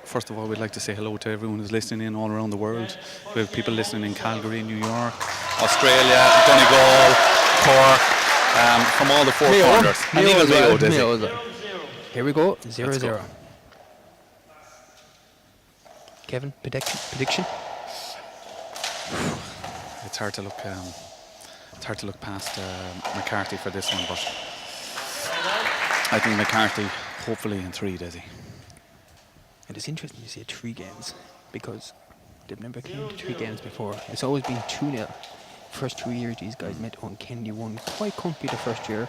First of all, we'd like to say hello to everyone who's listening in all around the world. We have people listening in Calgary, New York, Australia, Donegal, Cork, from all the four corners. And even Mayo. Here we go, 0-0. Kevin, prediction? It's hard to look. It's hard to look past McCarthy for this one, but I think McCarthy, hopefully in 3, Desi. It is interesting to see 3 games because they've never came to 3 games before. It's always been 2-0. First 2 years these guys met. Eoin Kennedy won quite comfy the first year,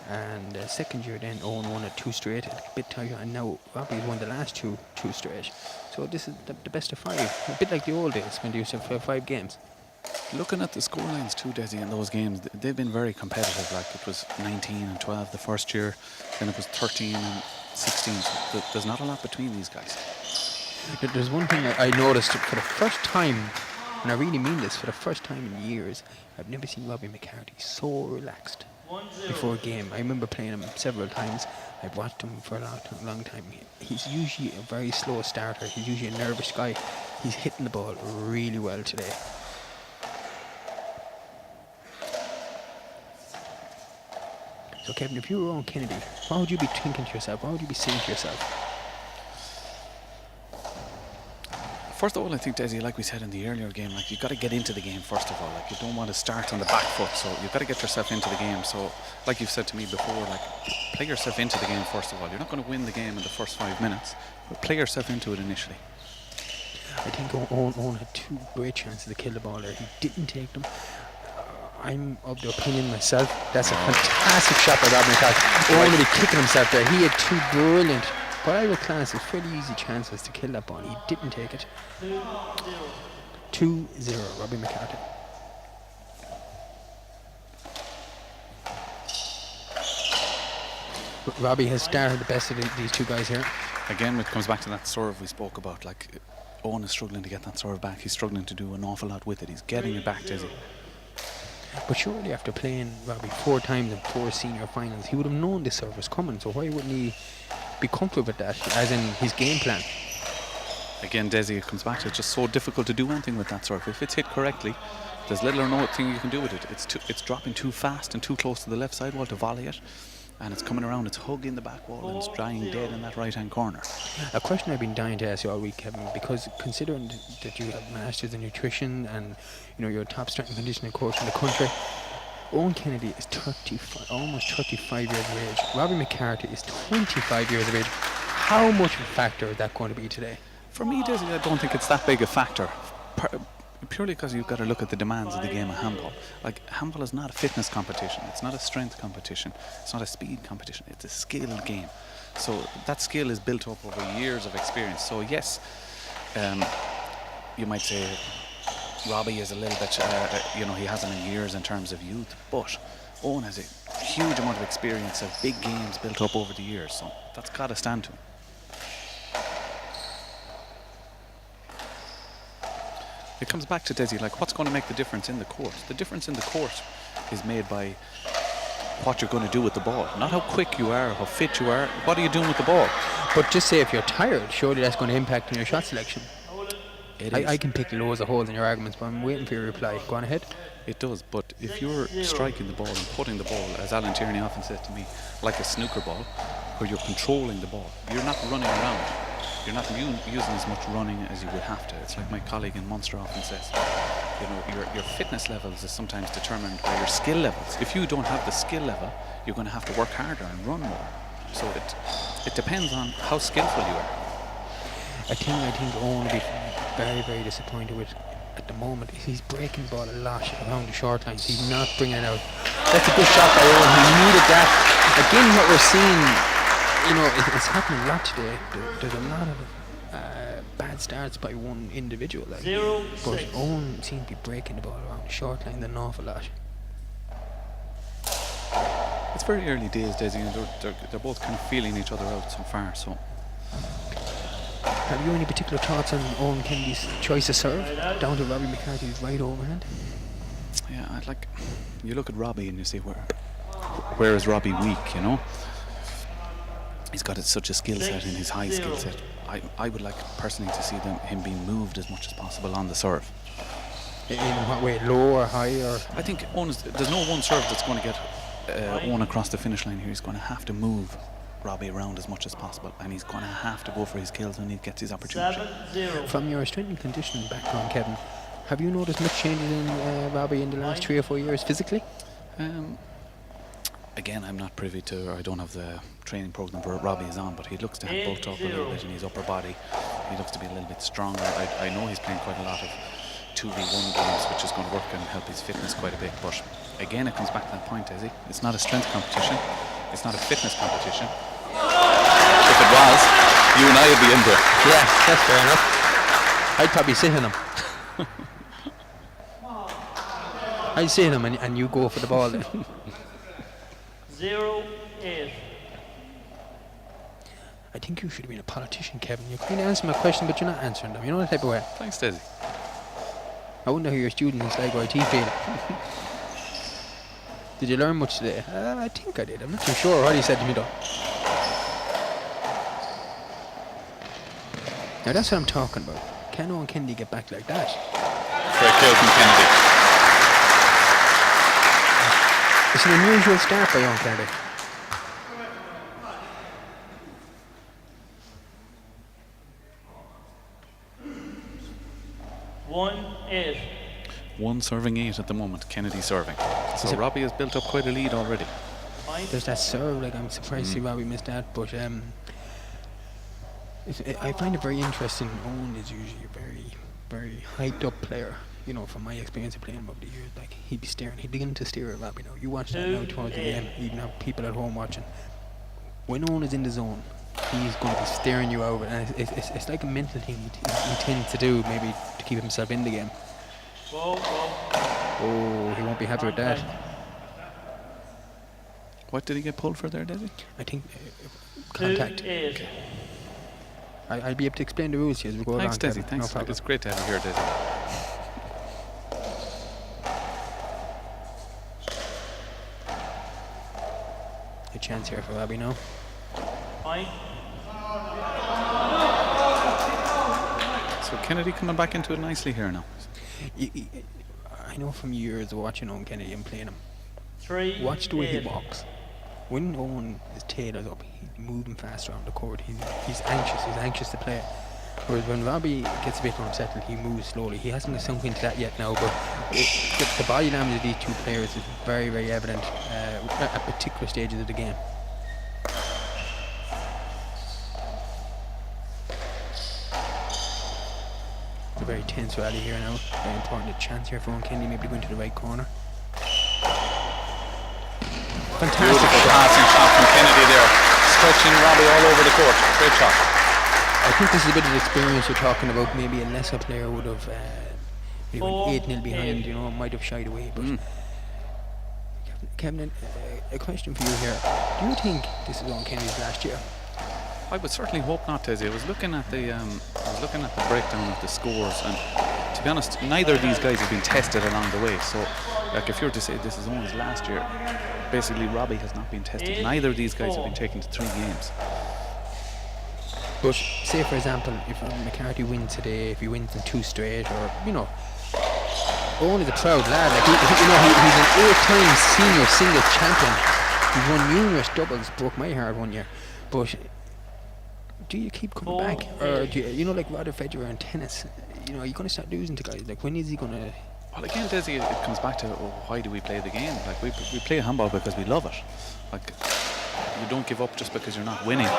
and the second year then Eoin won it 2 straight, a bit tighter, and now Robbie's won the last 2 straight. So this is the best of 5, a bit like the old days when they used to have 5 games. Looking at the scorelines too, Desi, in those games, they've been very competitive. Like it was 19 and 12 the first year, then it was 13 and 16. So there's not a lot between these guys. There's one thing I noticed for the first time, and I really mean this, for the first time in years, I've never seen Robbie McCarthy so relaxed before a game. I remember playing him several times. I've watched him for a long time. He's usually a very slow starter. He's usually a nervous guy. He's hitting the ball really well today. So Kevin, if you were Eoin Kennedy, what would you be thinking to yourself? What would you be saying to yourself? First of all, I think, Desi, like we said in the earlier game, like you've got to get into the game first of all. Like you don't want to start on the back foot, so you've got to get yourself into the game. So, like you've said to me before, like play yourself into the game first of all. You're not going to win the game in the first 5 minutes, but play yourself into it initially. I think Eoin had 2 great chances to kill the ball there. He didn't take them. I'm of the opinion myself, that's a fantastic shot by Robbie McCarthy. Eoin would be kicking himself there. He had 2 brilliant, what I would class as fairly easy chances to kill that ball. He didn't take it. 2-0, Robbie McCarthy. Robbie has started the best of these 2 guys here. Again, it comes back to that serve we spoke about. Like Eoin is struggling to get that serve back. He's struggling to do an awful lot with it. He's getting it back, Desi. But surely after playing Robbie 4 times in 4 senior finals, he would have known this serve was coming, so why wouldn't he be comfortable with that, as in his game plan? Again, Desi, it comes back to it's just so difficult to do anything with that serve. If it's hit correctly, there's little or no thing you can do with it. It's dropping too fast and too close to the left side wall to volley it, and it's coming around, it's hugging the back wall, and it's drying dead in that right-hand corner. A question I've been dying to ask you all week, Kevin, because considering that you have masters in nutrition and you're a top strength and conditioning coach in the country, Eoin Kennedy is 35, almost 35 years of age. Robbie McCarthy is 25 years of age. How much of a factor is that going to be today? For me, Desi, I don't think it's that big a factor. Purely because you've got to look at the demands of the game of handball. Like, handball is not a fitness competition, it's not a strength competition, it's not a speed competition, it's a skill game. So that skill is built up over years of experience. So yes, you might say Robbie is a little bit, he hasn't in years in terms of youth, but Eoin has a huge amount of experience of big games built up over the years, so that's got to stand to him. It comes back to, Desi, like what's going to make the difference in the court? The difference in the court is made by what you're going to do with the ball, not how quick you are, how fit you are. What are you doing with the ball? But just say if you're tired, surely that's going to impact on your shot selection. I can pick loads of holes in your arguments, but I'm waiting for your reply. Go on ahead. It does, but if you're striking the ball and putting the ball, as Alan Tierney often said to me, like a snooker ball, where you're controlling the ball, you're not running around. You're not using as much running as you would have to. It's like my colleague in Munster often says, your fitness levels is sometimes determined by your skill levels. If you don't have the skill level, you're going to have to work harder and run more. So it depends on how skillful you are. I think Eoin will be very, very disappointed with at the moment. He's breaking the ball a lot around the short lines. He's not bringing it out. That's a good shot by Eoin. He needed that. Again, what we're seeing, it's happening a lot today. There's a lot of bad starts by one individual. But Eoin seems to be breaking the ball around the short line an awful lot. It's very early days, Desi, and they're both kind of feeling each other out so far. So, have you any particular thoughts on Eoin Kennedy's choice of serve down to Robbie McCarthy's right overhand? Yeah, you look at Robbie and you say where is Robbie weak? He's got such a skill set in his high skill set. I would like personally to see him being moved as much as possible on the serve. In what way? Low or high? Or I think there's no one serve that's going to get Eoin across the finish line here. He's going to have to move Robbie around as much as possible, and he's going to have to go for his kills when he gets his opportunity. 7-0. From your strength and conditioning background, Kevin, have you noticed much changes in Robbie in the last 3 or 4 years physically? Again, I'm not privy to, or I don't have the training program where Robbie is on, but he looks to have bulked up a little bit in his upper body. He looks to be a little bit stronger. I know he's playing quite a lot of 2v1 games, which is going to work and help his fitness quite a bit. But again, it comes back to that point, Desi. It's not a strength competition. It's not a fitness competition. If it was, you and I would be in there. Yeah, that's fair enough. I'd probably sit in him. I'd sit in him and you go for the ball then. 0-8. I think you should have been a politician, Kevin. You're kind of answering my question, but you're not answering them. You know that type of way. Thanks, Desi. I wonder how your student in Sligo IT feel. Did you learn much today? I think I did. I'm not too sure what he said to me though. Now that's what I'm talking about. Can Eoin Kennedy get back like that? Great kill from Kennedy. It's an unusual start by Eoin Kennedy. One serving 8 at the moment. Kennedy serving. So Robbie has built up quite a lead already. There's that serve, like I'm surprised to see Robbie missed that, but I find it very interesting. Eoin is usually a very, very hyped up player. You know, from my experience of playing him over the years, like he'd begin to stare at Robbie now. You watch that now towards the game, even have people at home watching. When Eoin is in the zone, he's going to be staring you out, and it's like a mental thing he tends to do, maybe to keep himself in the game. Oh, he won't be happy with that. What did he get pulled for there, Desi? I think contact. Okay. I'll be able to explain the rules here as we go along. Thanks, Desi. Thanks. No, it's great to have you here, Desi. A chance here for Robbie now. So Kennedy coming back into it nicely here now. I know from years of watching Eoin Kennedy and playing him. Watch the way he walks. When Eoin, his tail is up, he's moving fast around the court. He's anxious to play. Whereas when Robbie gets a bit more settled, he moves slowly. He hasn't sunk into that yet now, but the body language of these two players is very, very evident at particular stages of the game. It's a very tense rally here now. Very important chance here for Eoin Kennedy, maybe going to the right corner. Fantastic Beautiful passing shot from Kennedy there, stretching Robbie all over the court. Great shot. I think this is a bit of experience you're talking about. Maybe a lesser player would have maybe went 8-0 behind, you know, might have shied away. But Kevin, a question for you here. Do you think this is Eoin Kennedy's last year? I would certainly hope not, Tezzy. I was looking at the breakdown of the scores, and to be honest, neither of these guys have been tested along the way. So, like, if you were to say this is Eoin's last year, basically Robbie has not been tested. Neither of these guys have been taken to 3 games. But say, for example, if McCarthy wins today, if he wins in 2 straight, or you know, Eoin is a proud lad. Like he's an 8-time senior singles champion. He's won numerous doubles. Broke my heart one year. But do you keep coming back, or do you know, like Roger Federer in tennis? You know, are you going to start losing to guys? Like, when is he going to? Well, again, Desi, it comes back to why do we play the game? Like, we play handball because we love it. Like, you don't give up just because you're not winning. We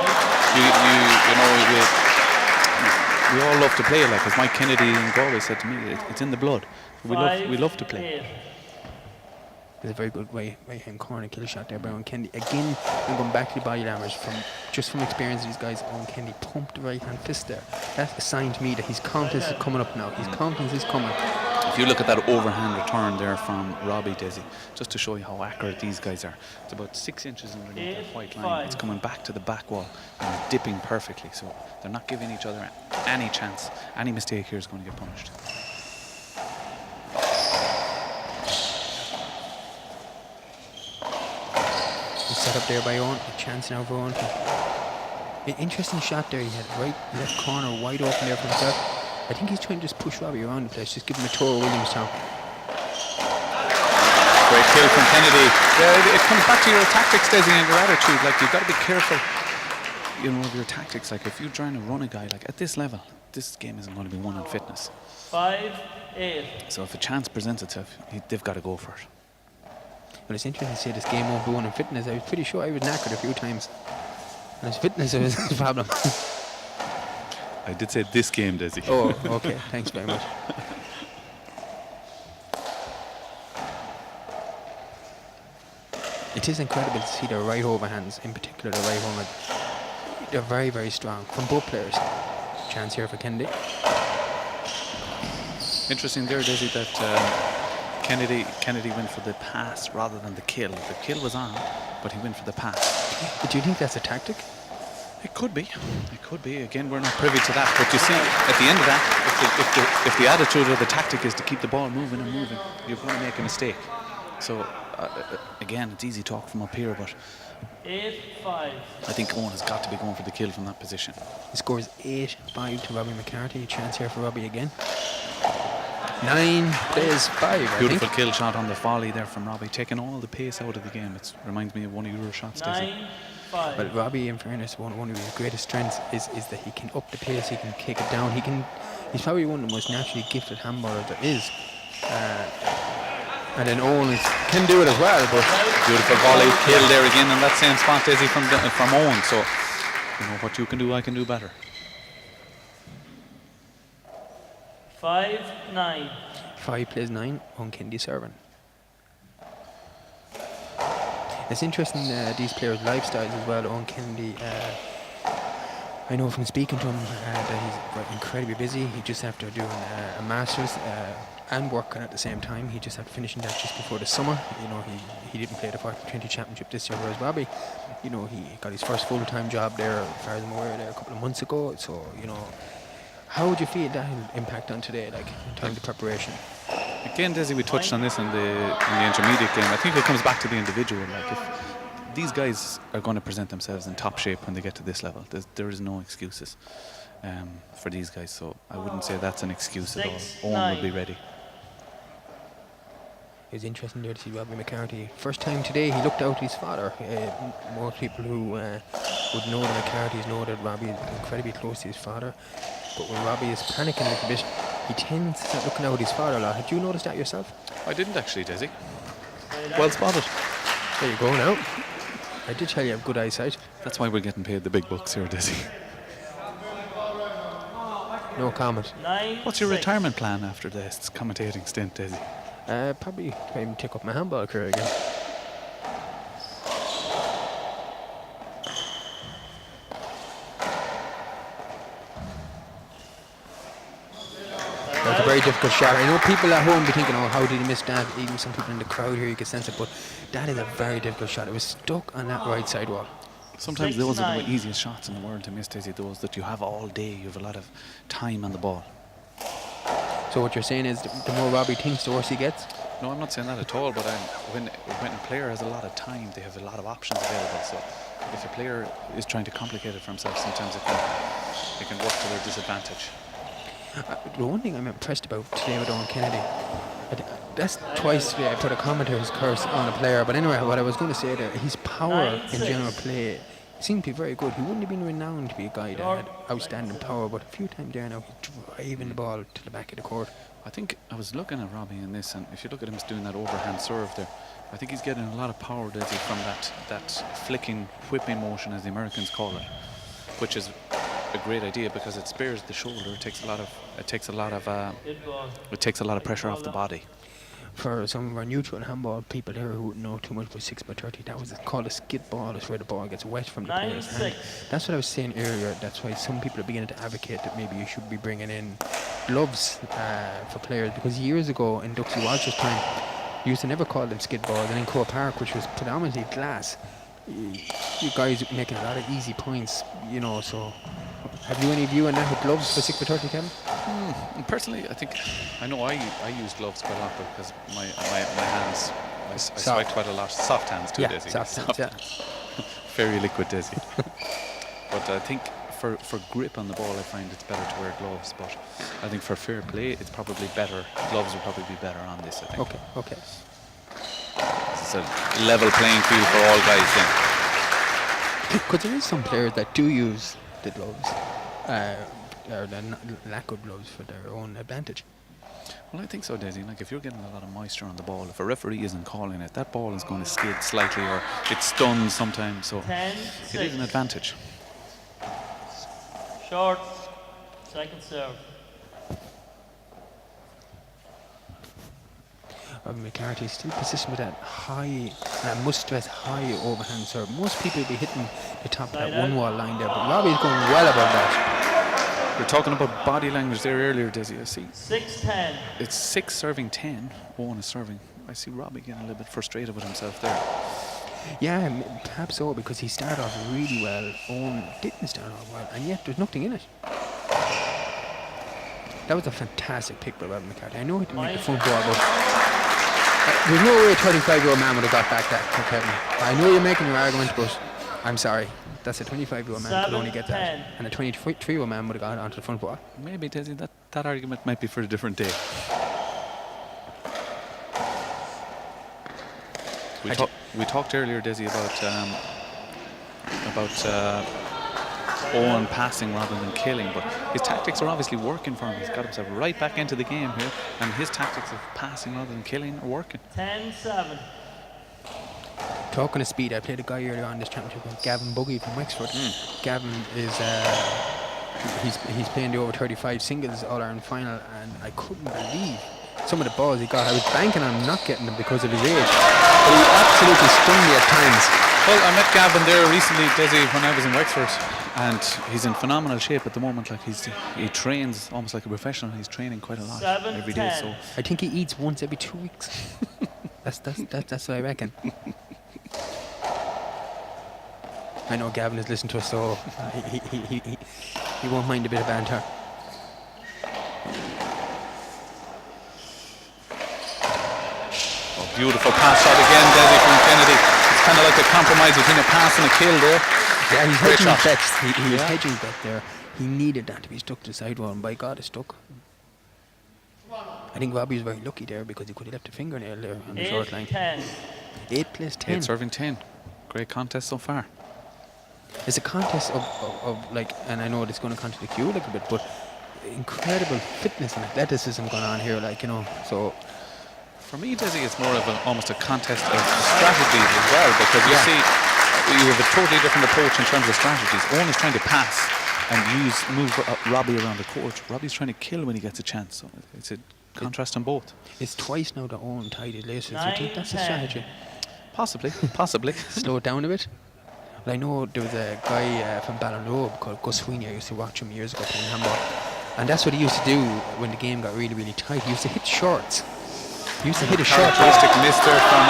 all love to play. Like, as Mike Kennedy in Galway said to me, it's in the blood. We love to play. There's a very good right-hand corner kill shot there by Eoin Kennedy. Again, I'm going back to the body language from experience. These guys, Eoin Kennedy pumped the right-hand fist there. That's a sign to me that his confidence is coming up now. His confidence is coming. If you look at that overhand return there from Robbie, Desi, just to show you how accurate these guys are, it's about 6 inches underneath that white line. It's coming back to the back wall and it's dipping perfectly. So they're not giving each other any chance. Any mistake here is going to get punished. Set up there by Eoin. A chance now for Eoin to Interesting shot there. He had right left corner wide open there for himself. I think he's trying to just push Robbie around the place, just give him a tour of Williamstown. Great kill from Kennedy. Yeah, it comes back to your tactics, Desi, and your attitude. Like, you've got to be careful, you know, of your tactics. Like, if you're trying to run a guy, like, at this level, this game isn't going to be won on fitness. 5-8. So if a chance presents itself, they've got to go for it. But it's interesting to say this game won't be won in fitness. I was pretty sure I was knackered a few times. And it's fitness that was the problem. I did say this game, Desi. Oh, okay. Thanks very much. It is incredible to see their right overhands, in particular the right overhand. They're very, very strong from both players. Chance here for Kennedy. Interesting there, Desi, that Kennedy went for the pass rather than the kill. The kill was on, but he went for the pass. But do you think that's a tactic? It could be. It could be. Again, we're not privy to that. But you see, at the end of that, if the attitude or the tactic is to keep the ball moving and moving, you're going to make a mistake. So, again, it's easy talk from up here, but 8-5. I think Eoin has got to be going for the kill from that position. The score is 8-5 to Robbie McCarthy. Chance here for Robbie again. 9 plays 5, Beautiful kill shot on the volley there from Robbie, taking all the pace out of the game. It reminds me of one of your shots, Daisy. 9-5. But Robbie, in fairness, one of his greatest strengths is that he can up the pace, he can kick it down, he's probably one of the most naturally gifted handballers there is. And then Eoin can do it as well. But beautiful volley kill there again in that same spot, Daisy, from Eoin. So, you know, what you can do, I can do better. 5-9. 5 plays 9 on Kennedy serving. It's interesting these players' lifestyles as well. On Kennedy, I know from speaking to him that he's incredibly busy. He just after doing a master's and working at the same time. He just had finishing that just before the summer. You know, he didn't play the 40-20 championship this year, whereas Robbie, you know, he got his first full-time job there, as far as I'm aware, there a couple of months ago. So, you know, how would you feel that will impact on today, like in terms of preparation? Again, Desi, we touched on this in the intermediate game. I think it comes back to the individual. Like, if these guys are going to present themselves in top shape when they get to this level, there is no excuses for these guys. So I wouldn't say that's an excuse at all. Eoin will be ready. It was interesting there to see Robbie McCarthy. First time today he looked out his father. Most people who would know the McCarthys know that Robbie is incredibly close to his father. But when Robbie is panicking a little bit, he tends to start looking out his father a lot. Had you noticed that yourself? I didn't actually, Desi. Well spotted. There you go now. I did tell you have good eyesight. That's why we're getting paid the big bucks here, Desi. No comment. What's your retirement plan after this commentating stint, Desi? Probably try and take up my handball career again. That's a very difficult shot. I know people at home be thinking, oh, how did he miss that? Even some people in the crowd here, you can sense it, but that is a very difficult shot. It was stuck on that right side wall. Sometimes those are the easiest shots in the world to miss, Daisy, those that you have all day. You have a lot of time on the ball. So what you're saying is the more Robbie thinks, the worse he gets? No, I'm not saying that at all, but when a player has a lot of time, they have a lot of options available. So if a player is trying to complicate it for himself, sometimes it can work to their disadvantage. The one thing I'm impressed about today with Eoin Kennedy, that's twice I put a commentator's curse on a player, but anyway, what I was going to say there, his power in general play seemed to be very good. He wouldn't have been renowned to be a guy that had outstanding power, but a few times there now he's driving the ball to the back of the court. I think I was looking at Robbie in this, and if you look at him doing that overhand serve there, I think he's getting a lot of power, Desi, from that flicking, whipping motion, as the Americans call it, which is a great idea because it spares the shoulder. It takes a lot of pressure off the body. For some of our neutral handball people here who wouldn't know too much about 6x30, that was called a skid ball. It's where the ball gets wet from the player's hand. That's what I was saying earlier. That's why some people are beginning to advocate that maybe you should be bringing in gloves for players, because years ago in Duxie Walsh's time, you used to never call them skid balls, and in Crow Park, which was predominantly glass, you guys making a lot of easy points, you know. So have you any view on that with gloves for 6x30, Kevin? Personally, I know I use gloves quite a lot because my hands, I sweat quite a lot. Soft hands too, yeah, Desi. Soft hands, yeah. Very liquid, Desi. but I think for grip on the ball, I find it's better to wear gloves. But I think for fair play, it's probably better. Gloves would probably be better on this, I think. Okay. It's a level playing field for all guys then. Because there is some players that do use the gloves, or the lack of gloves for their own advantage. Well, I think so, Desi. Like, if you're getting a lot of moisture on the ball, if a referee isn't calling it, that ball is going to skid slightly or it stuns sometimes. So 10, it is an advantage. Short. Second serve. McCarthy still persistent with that high, and I must stress high overhand serve. Most people would be hitting the top of that one wall line there, but Robbie's going well above that. We're talking about body language there earlier, Desi. I see 6-10. it's 6 serving 10. Owen is serving. I see Robbie getting a little bit frustrated with himself there. Yeah, perhaps so, because he started off really well. Owen didn't start off well, and yet there's nothing in it. That was a fantastic pick by Robbie McCarthy. I know he didn't make the front ball, but there's no way a 35-year-old man would have got back that, Kevin. I know you're making your argument, but I'm sorry. That's a 25-year-old man could only get that. And a 23-year-old man would have got onto the front ball. Maybe, Desi, that argument might be for a different day. We talked earlier, Desi, about Eoin passing rather than killing, but his tactics are obviously working for him. He's got himself right back into the game here, and his tactics of passing rather than killing are working. 10-7. Talking of speed, I played a guy earlier on this championship called Gavin Buggy from Wexford. Gavin is he's playing the over 35 singles All-Ireland final, and I couldn't believe some of the balls he got. I was banking on him not getting them because of his age, but he absolutely stung me at times. Well, I met Gavin there recently, Desi, when I was in Wexford, and he's in phenomenal shape at the moment. Like, he trains almost like a professional. He's training quite a lot every day. So I think he eats once every 2 weeks. That's what I reckon. I know Gavin has listened to us, so he won't mind a bit of banter. oh, beautiful pass shot again, Desi, from Kennedy. It's kind of like a compromise between a pass and a kill there. Yeah, he's Great hedging shot. bets. He was hedging bet there. He needed that to be stuck to the sidewall, and by God, it stuck. I think Robbie was very lucky there because he could have left a fingernail there on the short line. 8-10. 8 plays 10. 8 serving 10. Great contest so far. It's a contest of like, and I know it's going to contradict you a little bit, but incredible fitness and athleticism going on here, like, you know. So for me, Desi, it's more of almost a contest of strategies as well, because you see, you have a totally different approach in terms of strategies. Owen is trying to pass and move Robbie around the court. Robbie's trying to kill when he gets a chance. So it's a contrast on both. it's twice now that Owen tied his laces. I think that's a strategy. Possibly. Slow it down a bit. Well, I know there was a guy from Ballinrobe called Gus Sweeney. I used to watch him years ago playing handball, and that's what he used to do when the game got really, really tight. He used to hit shorts. He used to hit a short. Characteristic miss there from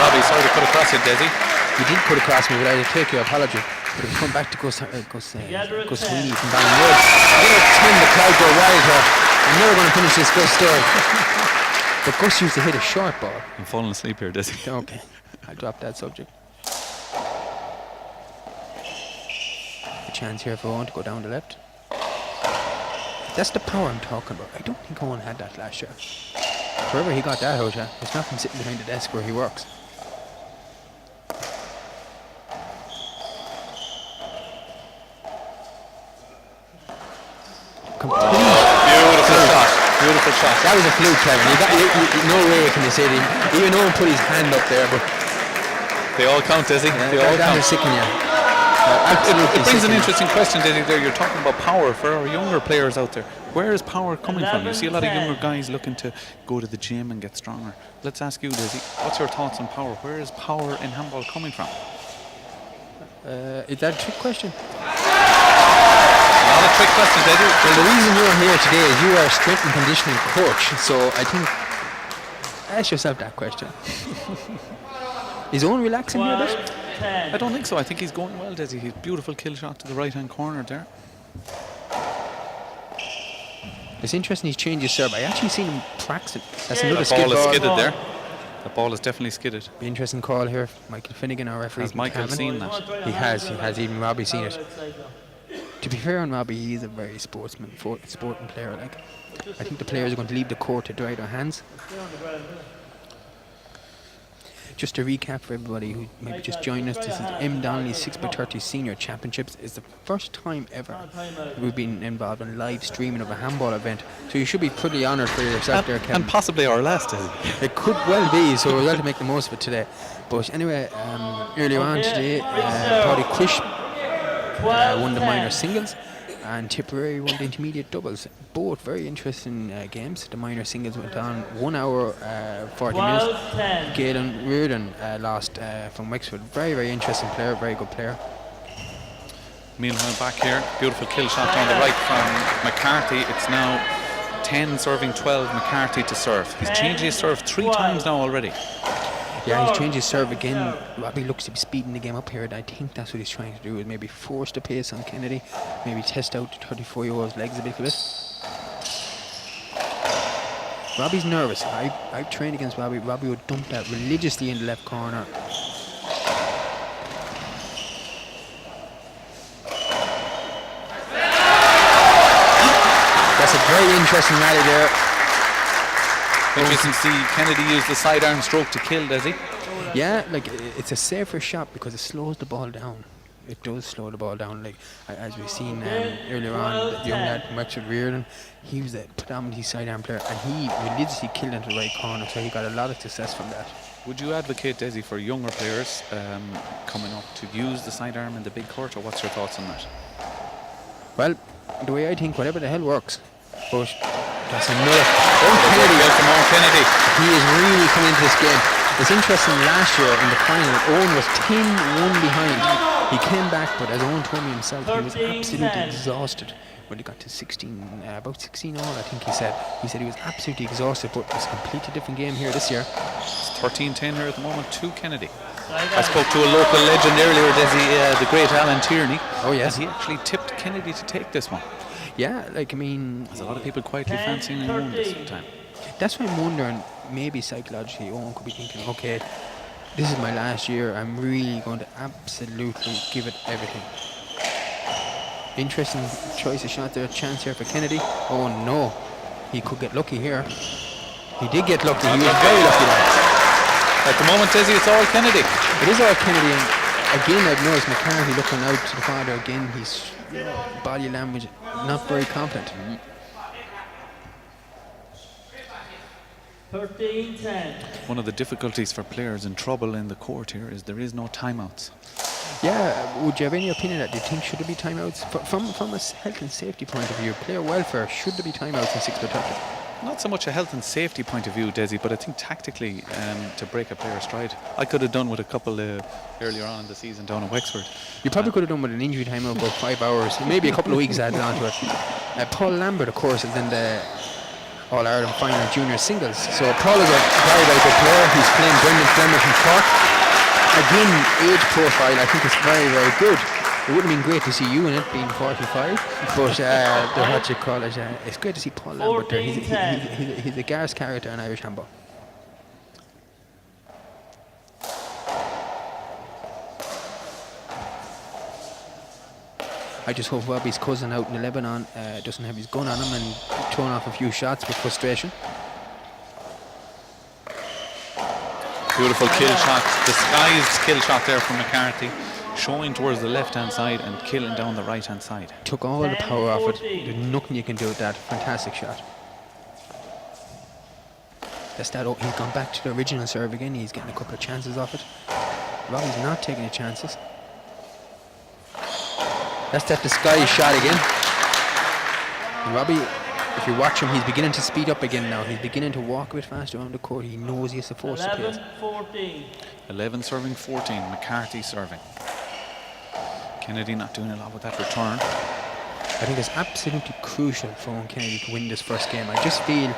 Robbie. Sorry to cut across it, Desi. You did cut across me, but I take your apology. But if we come back to Gus Sweeney from Ballinrobe, I'm going to turn the crowd go wild here. I'm never going to finish this Gus story. But Gus used to hit a short ball. I'm falling asleep here, Desi. Okay, I'll drop that subject. A chance here for Owen to go down the left. That's the power I'm talking about. I don't think Owen had that last year. Wherever he got that out of, it's not from sitting behind the desk where he works. Beautiful shot. That was a fluke, Kevin. No way can you say that. Even Owen put his hand up there, but They all count, Desi. They all that count. was sickening you. It brings an interesting question, Desi, there. You're talking about power for our younger players out there. Where is power coming from? You see a lot of younger guys looking to go to the gym and get stronger. Let's ask you, Desi, what's your thoughts on power? Where is power in handball coming from? Is that a trick question? Not a trick question, Desi. Well, the reason you're here today is you are a strength and conditioning coach, so I think ask yourself that question. Is Owen relaxing here a bit? I don't think so. I think he's going well, Desi. He's beautiful kill shot to the right-hand corner there. It's interesting he's changed his serve. I actually seen him practicing. That's Yeah, another The skid ball is ball. skidded there. The ball is definitely skidded. Be interesting call here. Michael Finnegan, our referee. Has Michael Cavan. seen that? He has. Even Robbie seen it. To be fair on Robbie, he is a very sporting player. Like, I think the players are going to leave the court to dry their hands. Just to recap for everybody who maybe just joined us, this is M. Donnelly's 6x30 Senior Championships. It's the first time ever we've been involved in live streaming of a handball event. So you should be pretty honoured for yourself there, Kevin. And possibly our last, It could well be, so we're going to make the most of it today. But anyway, earlier on today, Paddy Crish won the minor singles, and Tipperary won the intermediate doubles. Both very interesting games. The minor singles went on 1 hour 40 minutes. Galen Reardon lost from Wexford. Very, very interesting player, very good player. Meanwhile, back here, beautiful kill shot on the right from McCarthy. It's now 10 serving 12, McCarthy to serve. He's changed his serve 3 times now already. Yeah, he's changed his serve again. Robbie looks to be speeding the game up here, and I think that's what he's trying to do, is maybe force the pace on Kennedy, maybe test out the 34-year-old's legs a bit. Robbie's nervous. I've trained against Robbie. Robbie would dump that religiously in the left corner. That's a very interesting rally there. Interesting to see Kennedy use the sidearm stroke to kill, does he? Yeah, like it's a safer shot because it slows the ball down. It does slow the ball down. Like as we've seen earlier on, the young lad from Wexford Reardon, he was a predominantly sidearm player, and he religiously killed into the right corner, so he got a lot of success from that. Would you advocate, Desi, for younger players coming up to use the sidearm in the big court, or what's your thoughts on that? Well, the way I think, whatever the hell works. But that's another. Kennedy. He is really coming into this game. It's interesting, last year in the final, Eoin was 10-1 behind. He came back, but as Eoin told me himself, he was absolutely exhausted when he got to 16, about 16 all, I think he said. He said he was absolutely exhausted, but it's a completely different game here this year. It's 13-10 here at the moment to Kennedy. I spoke to a local legend earlier, Desi, the great Alan Tierney. Oh, yes. And he actually tipped Kennedy to take this one. Yeah, like, I mean, there's a lot of people quietly fancying Eoin this time. That's why I'm wondering, maybe psychologically, Eoin could be thinking, okay, this is my last year, I'm really going to absolutely give it everything. Interesting choice of shot there, chance here for Kennedy. Oh no, he could get lucky here. He did get lucky, he was very lucky there. At the moment, Desi, it's all Kennedy. It is all Kennedy, and again I've noticed McCarthy looking out to the father again. He's, body language not very confident. 13-10. One of the difficulties for players in trouble in the court here is there is no timeouts. Yeah, would you have any opinion that you think should there be timeouts? From a health and safety point of view, player welfare, should there be timeouts in 6x30? Not so much a health and safety point of view, Desi, but I think tactically to break a player's stride. I could have done with a couple earlier on in the season down in Wexford. You probably could have done with an injury timeout about 5 hours, maybe a couple of weeks added onto it. Paul Lambert, of course, is in the All-Ireland final junior singles. So Paul is a very, very good player. He's playing Brendan Fleming from Cork. Again, age profile, I think it's very, very good. It would have been great to see you in it, being 45, but what you call it, it's great to see Paul Lambert there. He's a gas character in Irish handball. I just hope Robbie's cousin out in Lebanon doesn't have his gun on him and throwing off a few shots with frustration. Beautiful kill shot, disguised kill shot there from McCarthy, showing towards the left-hand side and killing down the right-hand side. Took all the power off it. There's nothing you can do with that. Fantastic shot. That's that. Oh, he's gone back to the original serve again. He's getting a couple of chances off it. Robbie's not taking any chances. That's that disguised shot again. And Robbie, if you watch him, he's beginning to speed up again now. He's beginning to walk a bit faster around the court. He knows he has to force the pace. 11-14. 11 serving 14, McCarthy serving. Kennedy not doing a lot with that return. I think it's absolutely crucial for Eoin Kennedy to win this first game. I just feel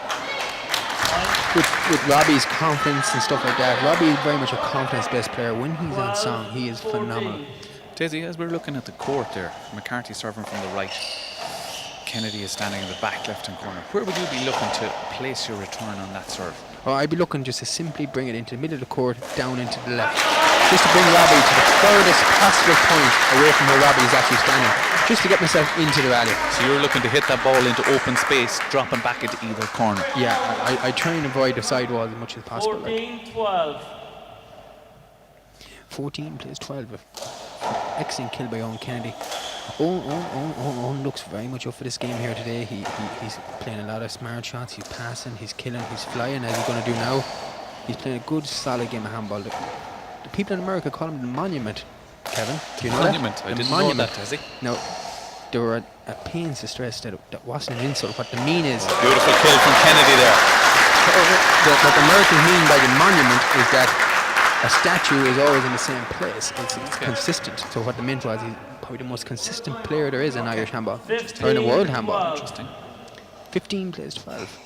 with Robbie's confidence and stuff like that, Robbie is very much a confidence-based player. When he's on song, he is phenomenal. Daisy, as we're looking at the court there, McCarthy serving from the right, Kennedy is standing in the back left-hand corner. Where would you be looking to place your return on that serve? Well, I'd be looking just to simply bring it into the middle of the court, down into the left. Just to bring Robbie to the furthest possible point away from where Robbie is actually standing. just to get myself into the rally. So you're looking to hit that ball into open space, dropping back into either corner. Yeah, I try and avoid the sidewalls as much as possible. 14-12. 14 plays 12. Excellent kill by Eoin Kennedy. Eoin looks very much up for this game here today. He's playing a lot of smart shots. He's passing, he's killing, he's flying, as he's going to do now. He's playing a good, solid game of handball. The people in America call him the Monument, Kevin. Do you know Monument. that? I The didn't Monument. know that, Desi. Now, they were at pains to stress that that wasn't an insult. What the mean is, Beautiful kill from Kennedy there. what the Americans mean by the monument is that a statue is always in the same place. It's consistent. So what the meant was, he's probably the most consistent player there is in Irish handball, or in the world handball. Interesting. 15 plays 12.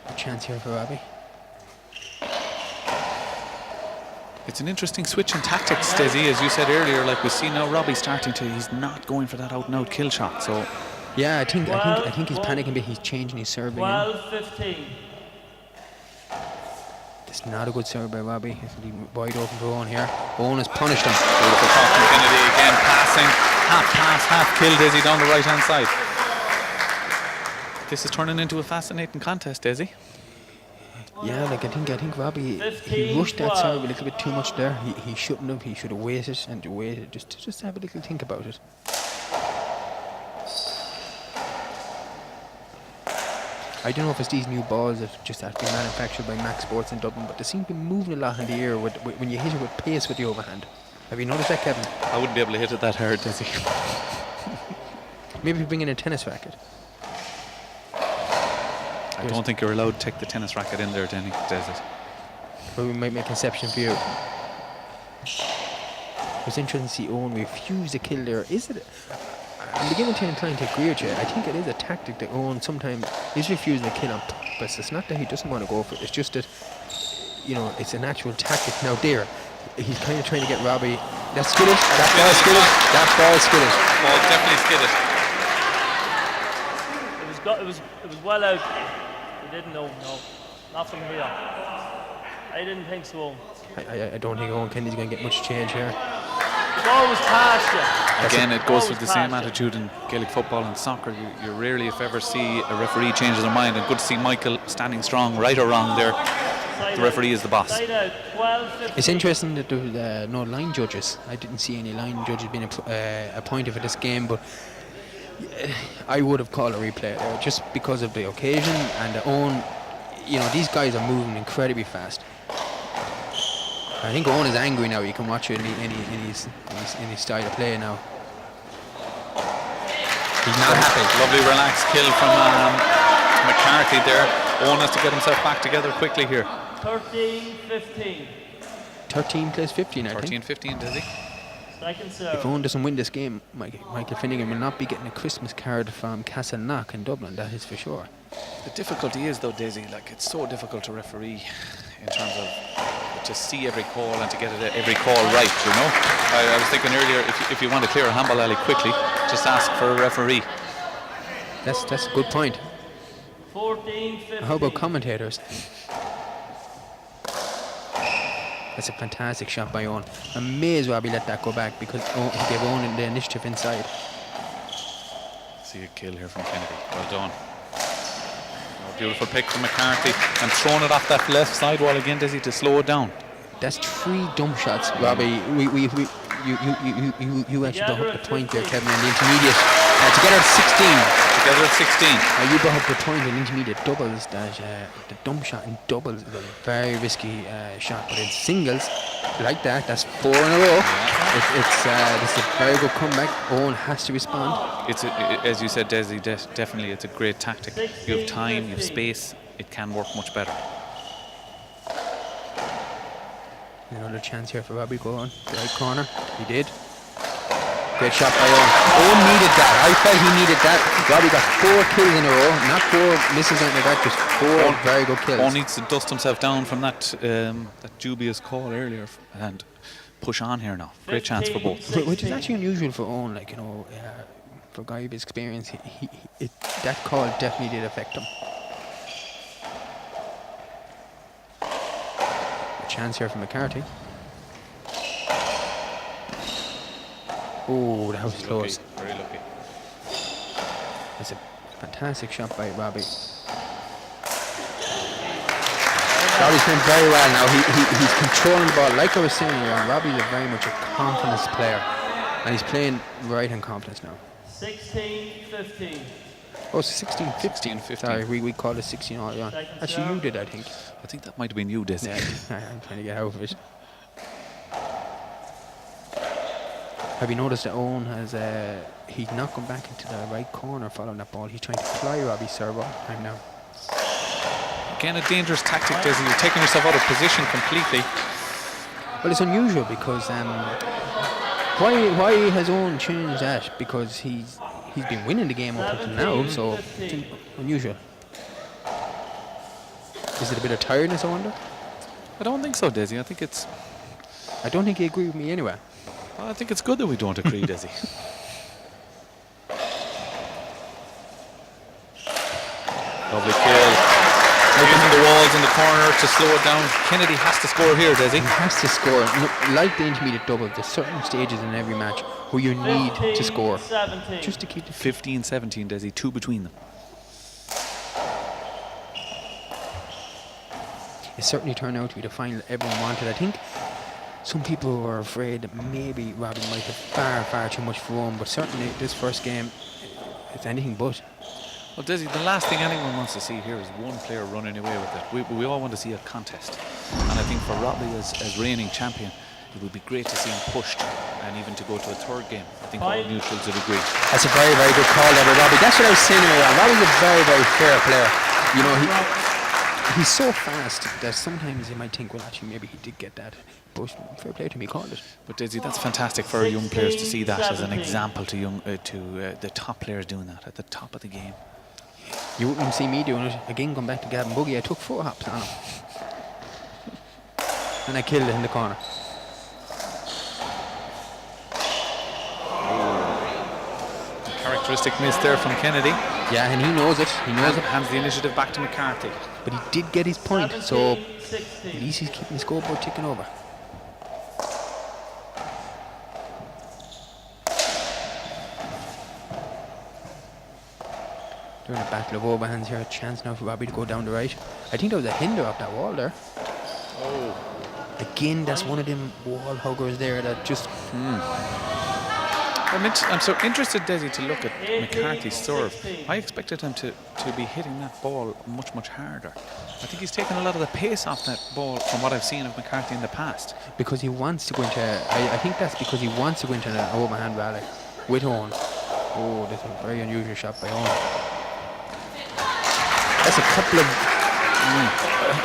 A chance here for Robbie. It's an interesting switch in tactics, Desi, as you said earlier. Like we see now, Robbie starting to. He's not going for that out-and-out kill shot. So Yeah, I think he's panicking a bit. He's changing his serve again. 12-15. It's not a good serve by Robbie. He's wide open for Eoin here. Eoin has punished him. beautiful shot from Kennedy again, passing, half pass, half kill, Desi down the right-hand side. This is turning into a fascinating contest, Desi. Yeah, like I think Robbie, he rushed that serve a little bit too much there. He shouldn't have. He should have waited just have a little think about it. I don't know if it's these new balls that just have been manufactured by Max Sports in Dublin, but they seem to be moving a lot in the air when you hit it with pace with the overhand. Have you noticed that, Kevin? I wouldn't be able to hit it that hard, Desi. Maybe bring in a tennis racket. I don't think you're allowed to take the tennis racket in there, Desi. Or we might make an exception for you. It's interesting to see Eoin refuse a kill there. Is it? I'm beginning to incline to agree with you. I think it is a tactic that Eoin sometimes is refusing a kill on purpose. It's not that he doesn't want to go for it. It's just that, you know, it's an actual tactic. Now there, he's kind of trying to get Robbie. That's skittish. That ball's skittish. That ball's skittish. Ball definitely skidded. It was well out. He didn't know. No, not from here. I didn't think so. I don't think Eoin Kennedy's going to get much change here. It's always past you. Again, it goes with the same Always attitude in Gaelic football and soccer. You rarely, if ever, see a referee change their mind. And good to see Michael standing strong, right or wrong there. The referee is the boss. Side out. 12-15. It's interesting that there were no line judges. I didn't see any line judges being appointed for this game, but I would have called a replay there just because of the occasion and the own. You know, these guys are moving incredibly fast. I think Eoin is angry now. You can watch it in his style of play now. He's not happy. Lovely relaxed kill from McCarthy there. Eoin has to get himself back together quickly here. 13-15. 13 plays 15, I think. 13-15, does he? Second If serve. Eoin doesn't win this game, Michael Finnegan will not be getting a Christmas card from Castleknock in Dublin, that is for sure. The difficulty is, though, Daisy, like it's so difficult to referee in terms of to see every call and to get it every call right, you know. I was thinking earlier, if you want to clear a handball alley quickly, just ask for a referee. That's a good point. 14-15. How about commentators? That's a fantastic shot by Eoin. I may as well be let that go back because he gave Eoin the initiative inside. See a kill here from Kennedy. Well done. Oh, beautiful pick from McCarthy and throwing it off that left side wall again, Dizzy, to slow it down. That's 3 dump shots, Robbie. You actually brought up the point there, Kevin, in the intermediate. Together at 16. Together at 16. You brought up the point in intermediate doubles that the dump shot in doubles is a very risky shot, but in singles like that, that's 4 in a row. Yeah. It's a very good comeback. Eoin has to respond. It's as you said, Desi, definitely it's a great tactic. You have time, you have space. It can work much better. Another chance here for Robbie. Go on the right corner. He did. Great shot by Eoin. Eoin needed that. I felt he needed that. Robbie got 4 kills in a row. Not 4 misses out like that, just 4 very good kills. Eoin needs to dust himself down from that dubious call earlier and push on here now. Great chance for both. Which is actually unusual for Eoin, like, you know, for a guy of his experience. That call definitely did affect him. chance here for McCarthy. Oh, that was close. Very lucky. It's a fantastic shot by Robbie. Robbie's playing very well now. He's controlling the ball. Like I was saying, Robbie's very much a confidence player. And he's playing right in confidence now. 16-15. Oh, 16-15. 16-15. Sorry, we called it 16 all on. Actually, you did, I think. I think that might have been you, Desi. Yeah, I'm trying to get out of it. Have you noticed that Eoin has, he's not gone back into the right corner following that ball. He's trying to fly Robbie's serve all the time now. Again, a dangerous tactic, Desi. You're taking yourself out of position completely. Well, it's unusual because why has Eoin changed that? Because he's been winning the game up until now, so it's unusual. Is it a bit of tiredness, I wonder? I don't think so, Desi. I don't think you agree with me anyway. I think it's good that we don't agree, Desi. Lovely kill. Using the walls in the corner to slow it down. Kennedy has to score here, Desi. He has to score. Like the intermediate double, there's certain stages in every match where you need to score. 17. Just to keep the 15-17, Desi. 2 between them. It certainly turned out to be the final everyone wanted. I think some people were afraid that maybe Robbie might have far too much for Eoin, but certainly this first game, it's anything but. Well, Desi, the last thing anyone wants to see here is one player running away with it. We all want to see a contest. And I think for Robbie as reigning champion, it would be great to see him pushed and even to go to a third game. I think all neutrals would agree. That's a very good call there by Robbie. That's what I was saying earlier. Robbie's a very fair player. You know, he's so fast that sometimes you might think, well, actually, maybe he did get that. But fair play to him, he called it. But Desi, that's fantastic for our young players to see that as an example to the top players doing that at the top of the game. You wouldn't see me doing it. Again, going back to Gavin Boogie, I took 4 hops on him. And I killed it in the corner. Characteristic miss there from Kennedy. Yeah, and he knows it. He knows it. Hands the initiative back to McCarthy. But he did get his point, so at least he's keeping the scoreboard ticking over. During a battle of overhands here, a chance now for Robbie to go down the right. I think there was a hinder up that wall there. Oh. Again, that's one of them wall huggers there that just... I'm so interested, Desi, to look at McCarthy's serve. I expected him to be hitting that ball much harder. I think he's taken a lot of the pace off that ball from what I've seen of McCarthy in the past. Because he wants to go into... I think that's because he wants to go into an overhand rally with Eoin. Oh, that's a very unusual shot by Eoin. That's a couple of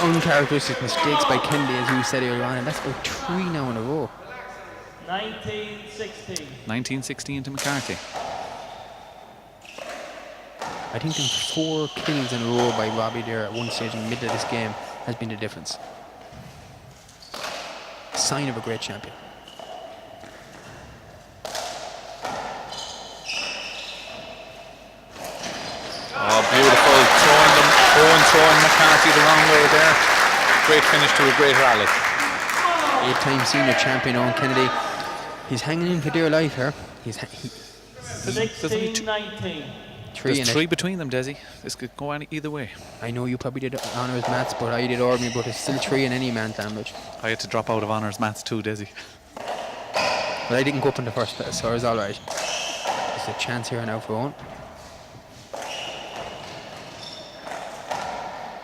uncharacteristic mistakes by Kennedy, as you said earlier on, and that's about 3 now in a row. 19-16. 19-16 to McCarthy. I think them 4 kills in a row by Robbie there at one stage in the middle of this game has been the difference. Sign of a great champion. Oh, beautiful. Eoin throwing McCarthy the wrong way there. Great finish to a great rally. 8-time senior champion Eoin Kennedy. He's hanging in for dear life here. 16-19. There's 3 between them, Desi. This could go either way. I know you probably did honours maths, but I did ordinary, but it's still 3 in any man's language. I had to drop out of honours maths too, Desi. But I didn't go up in the first place, so it's alright. There's a chance here now for Eoin.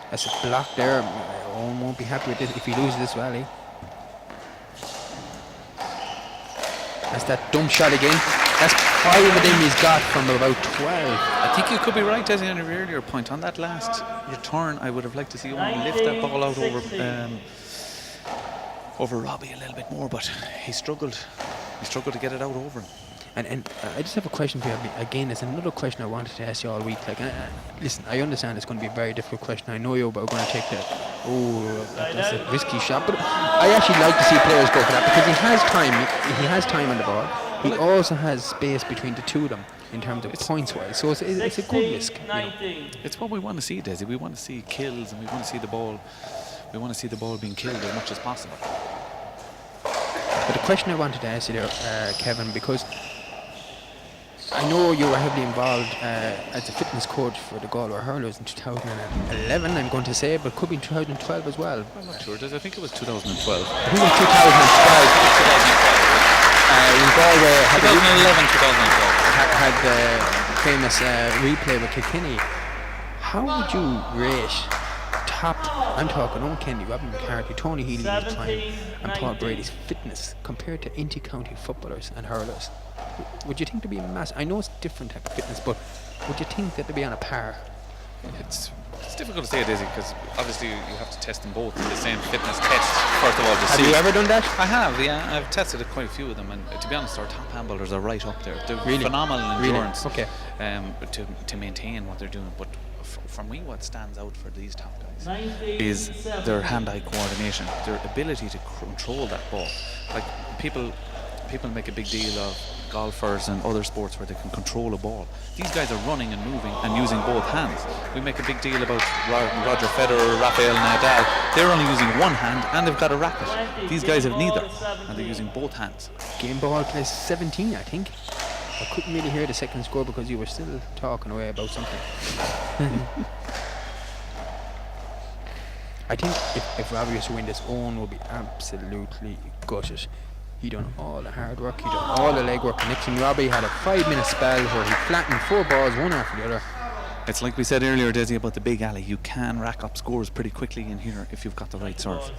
That's a block there. Eoin won't be happy with this if he loses this rally. That's that dump shot again. That's 5 of them he's got from about 12. I think you could be right, Desi, on your earlier point. On that last return, I would have liked to see Eoin lift that ball out over Robbie a little bit more, but he struggled. He struggled to get it out over him. And I just have a question for you. Again, it's another question I wanted to ask you all week. Like, listen, I understand it's going to be a very difficult question. I know you're going to take that. Oh, that's a risky shot. But I actually like to see players go for that because he has time. He has time on the ball. He also has space between the two of them in terms of points-wise. So it's a good risk. You know. It's what we want to see, Desi. We want to see kills and we want to see the ball We want to see the ball being killed as much as possible. But the question I wanted to ask you there, Kevin, because I know you were heavily involved as a fitness coach for the Galway Hurlers in 2011, I'm going to say, but could be in 2012 as well. I'm not sure. I think it was 2012. I think it was 2012. Galway had 2011, 2012. had the famous replay with Kilkenny. How would you rate top, I'm talking Owen Kennedy, Robbie McCarthy, Tony Healy at the time, and Paul Brady's fitness compared to inter-county footballers and hurlers? Would you think to be a mass? I know it's different type of fitness, but would you think that they'd be on a par? It's difficult to say, Dizzy, because obviously you have to test them both in the same fitness test, first of all, to Have see. you ever done that? I have, yeah. I've tested quite a few of them, and to be honest, our top handballers are right up there. They're phenomenal endurance to maintain what they're doing. But for me, what stands out for these top guys is their hand-eye coordination, their ability to control that ball. Like people make a big deal of golfers and other sports where they can control a ball. These guys are running and moving and using both hands. We make a big deal about Roger Federer, Rafael Nadal. They're only using one hand and they've got a racket. These guys have neither, and they're using both hands. Game ball plays 17, I think. I couldn't really hear the second score because you were still talking away about something. I think if Robbie was to win this, Eoin will be absolutely gutted. He done all the hard work, he done all the leg work. Next thing, Robbie had a 5-minute spell where he flattened 4 balls, one after the other. It's like we said earlier, Desi, about the big alley. You can rack up scores pretty quickly in here if you've got the right serve.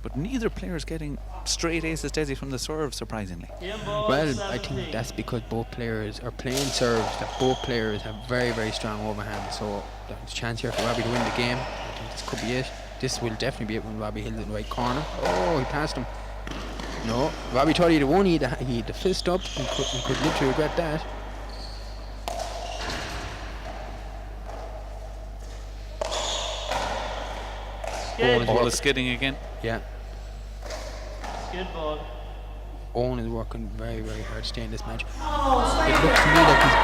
But neither player is getting straight aces, Desi, from the serve, surprisingly. Well, I think that's because both players are playing serves that both players have very, very strong overhand. So there's a chance here for Robbie to win the game. I think this could be it. This will definitely be it when Robbie hits it in the right corner. Oh, he passed him. No, Robbie thought he had won. He had the fist up. He could literally regret that. Ball is skidding again. Yeah. Skid ball. Eoin is working very, very hard to stay in this match. It looks to me like he's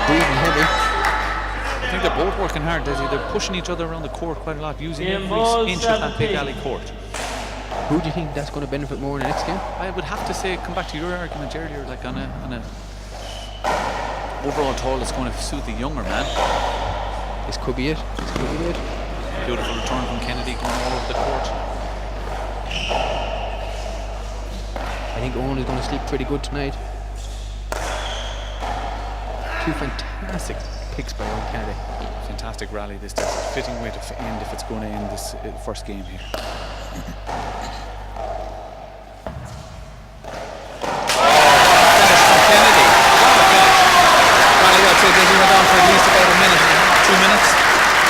breathing heavy. I think they're both working hard, Desi. They're pushing each other around the court quite a lot, using every inch of that big alley court. Who do you think that's going to benefit more in the next game? I would have to say, come back to your argument earlier, like on a overall toll that's going to suit the younger man. This could be it. This could be it. Beautiful return from Kennedy going all over the court. I think Eoin is going to sleep pretty good tonight. 2 fantastic picks by Eoin Kennedy. Fantastic rally this day. Fitting way to end if it's going to end this first game here.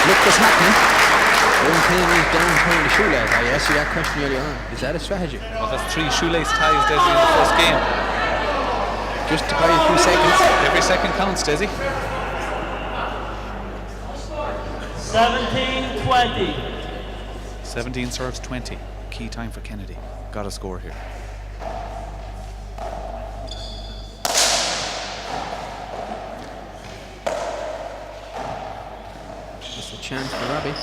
Look what's happening. Eoin Kennedy is down tying the shoelace. I asked you that question earlier on. Is that a strategy? Well, that's 3 shoelace ties, Desi, in the first game. Just to buy a few seconds. Every second counts, Desi. 17-20. 17 serves 20. Key time for Kennedy. Got a score here. Chance for Robbie.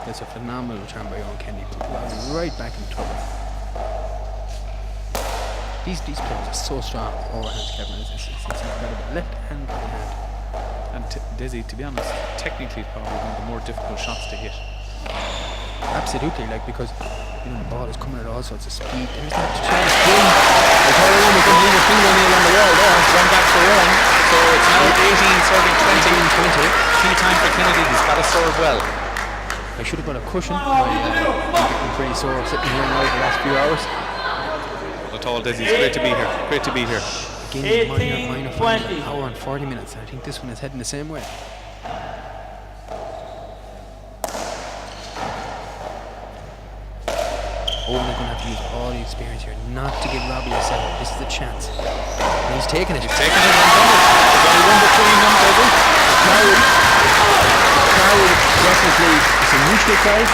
That's a phenomenal return by Eoin Kennedy. Right back in trouble. These players are so strong. Overhands, Kevin. It's incredible. Left hand, right hand. And Desi, to be honest, technically probably one of the more difficult shots to hit. Absolutely, like because the ball is coming at all sorts of speed. There's that chance. I thought Eoin was going to leave a fingernail on the wall there. Run back for Eoin. So it's now 18 serving 20. Key time for Kennedy. He's got to serve well. I should have got a cushion. I'm pretty sore sitting here now the last few hours. Not at all, Desi. It's great to be here. Great to be here. Again, minor final, an hour and 40 minutes. I think this one is heading the same way. Eoin is going to have to use all the experience here not to give Robbie a set. This is the chance. And he's taking it. He's taking it and done it. There's only one between them, Desi. The crowd definitely, it's a neutral crowd.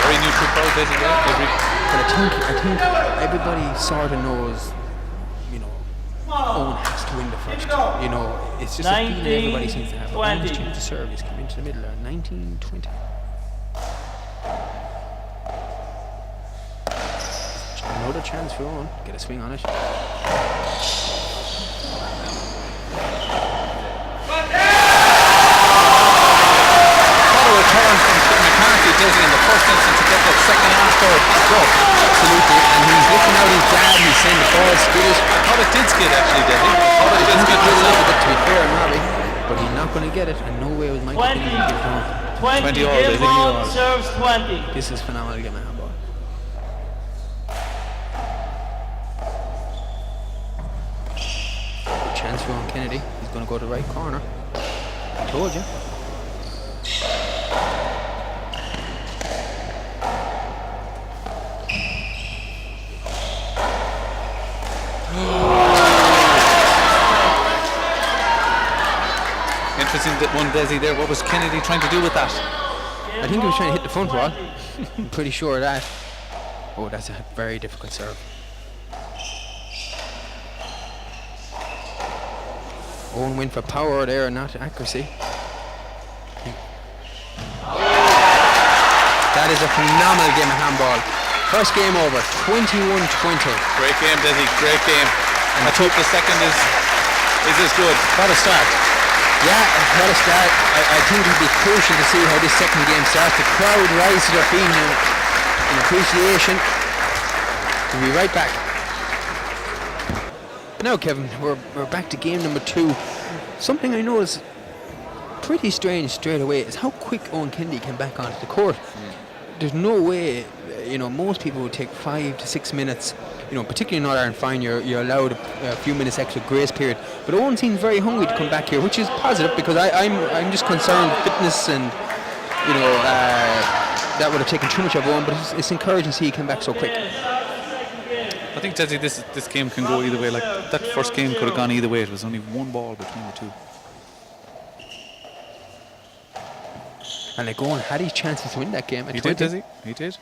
Very neutral crowd, Desi. But I think everybody sort of knows, Owen has to win the first. You know, it's just a feeling everybody seems to have. Owen's chance to serve is coming into the middle. 19-20. Another chance for Owen. Get a swing on it. McCarthy Dizzy in the first instance to get that second after back up. Absolutely, and he's looking out his dad, he's saying the ball skid. I thought it did skid actually, Dizzy. I thought it did skid a little myself. bit, to be fair, Robbie, but he's not going to get it, and no way was Michael going to get it home. 20 all, give on, serves 20. This is phenomenal game of handball. Good chance for Eoin Kennedy. He's going to go to the right corner. I told you. Interesting that one, Desi there. What was Kennedy trying to do with that? I think he was trying to hit the front wall. I'm pretty sure of that. Oh, that's a very difficult serve. Owen went for power there, not accuracy. That is a phenomenal game of handball. First game over, 21-20. Great game, Desi. Great game. And I hope the second is as good. What a start. Yeah, what a start. I think it'll be crucial to see how this second game starts. The crowd rises to their feet in appreciation. We'll be right back. Now, Kevin, we're back to game number 2. Something I know is pretty strange straight away is how quick Eoin Kennedy came back onto the court. There's no way, most people would take 5 to 6 minutes. Particularly in Northern Fine, you're allowed a few minutes extra grace period. But Owen seems very hungry to come back here, which is positive because I'm just concerned fitness and that would have taken too much of Owen. But it's encouraging to see he came back so quick. I think, Desi, this game can go either way. Like that first game could have gone either way. It was only one ball between the two. And Owen had his chances to win that game. He did, Desi. He did.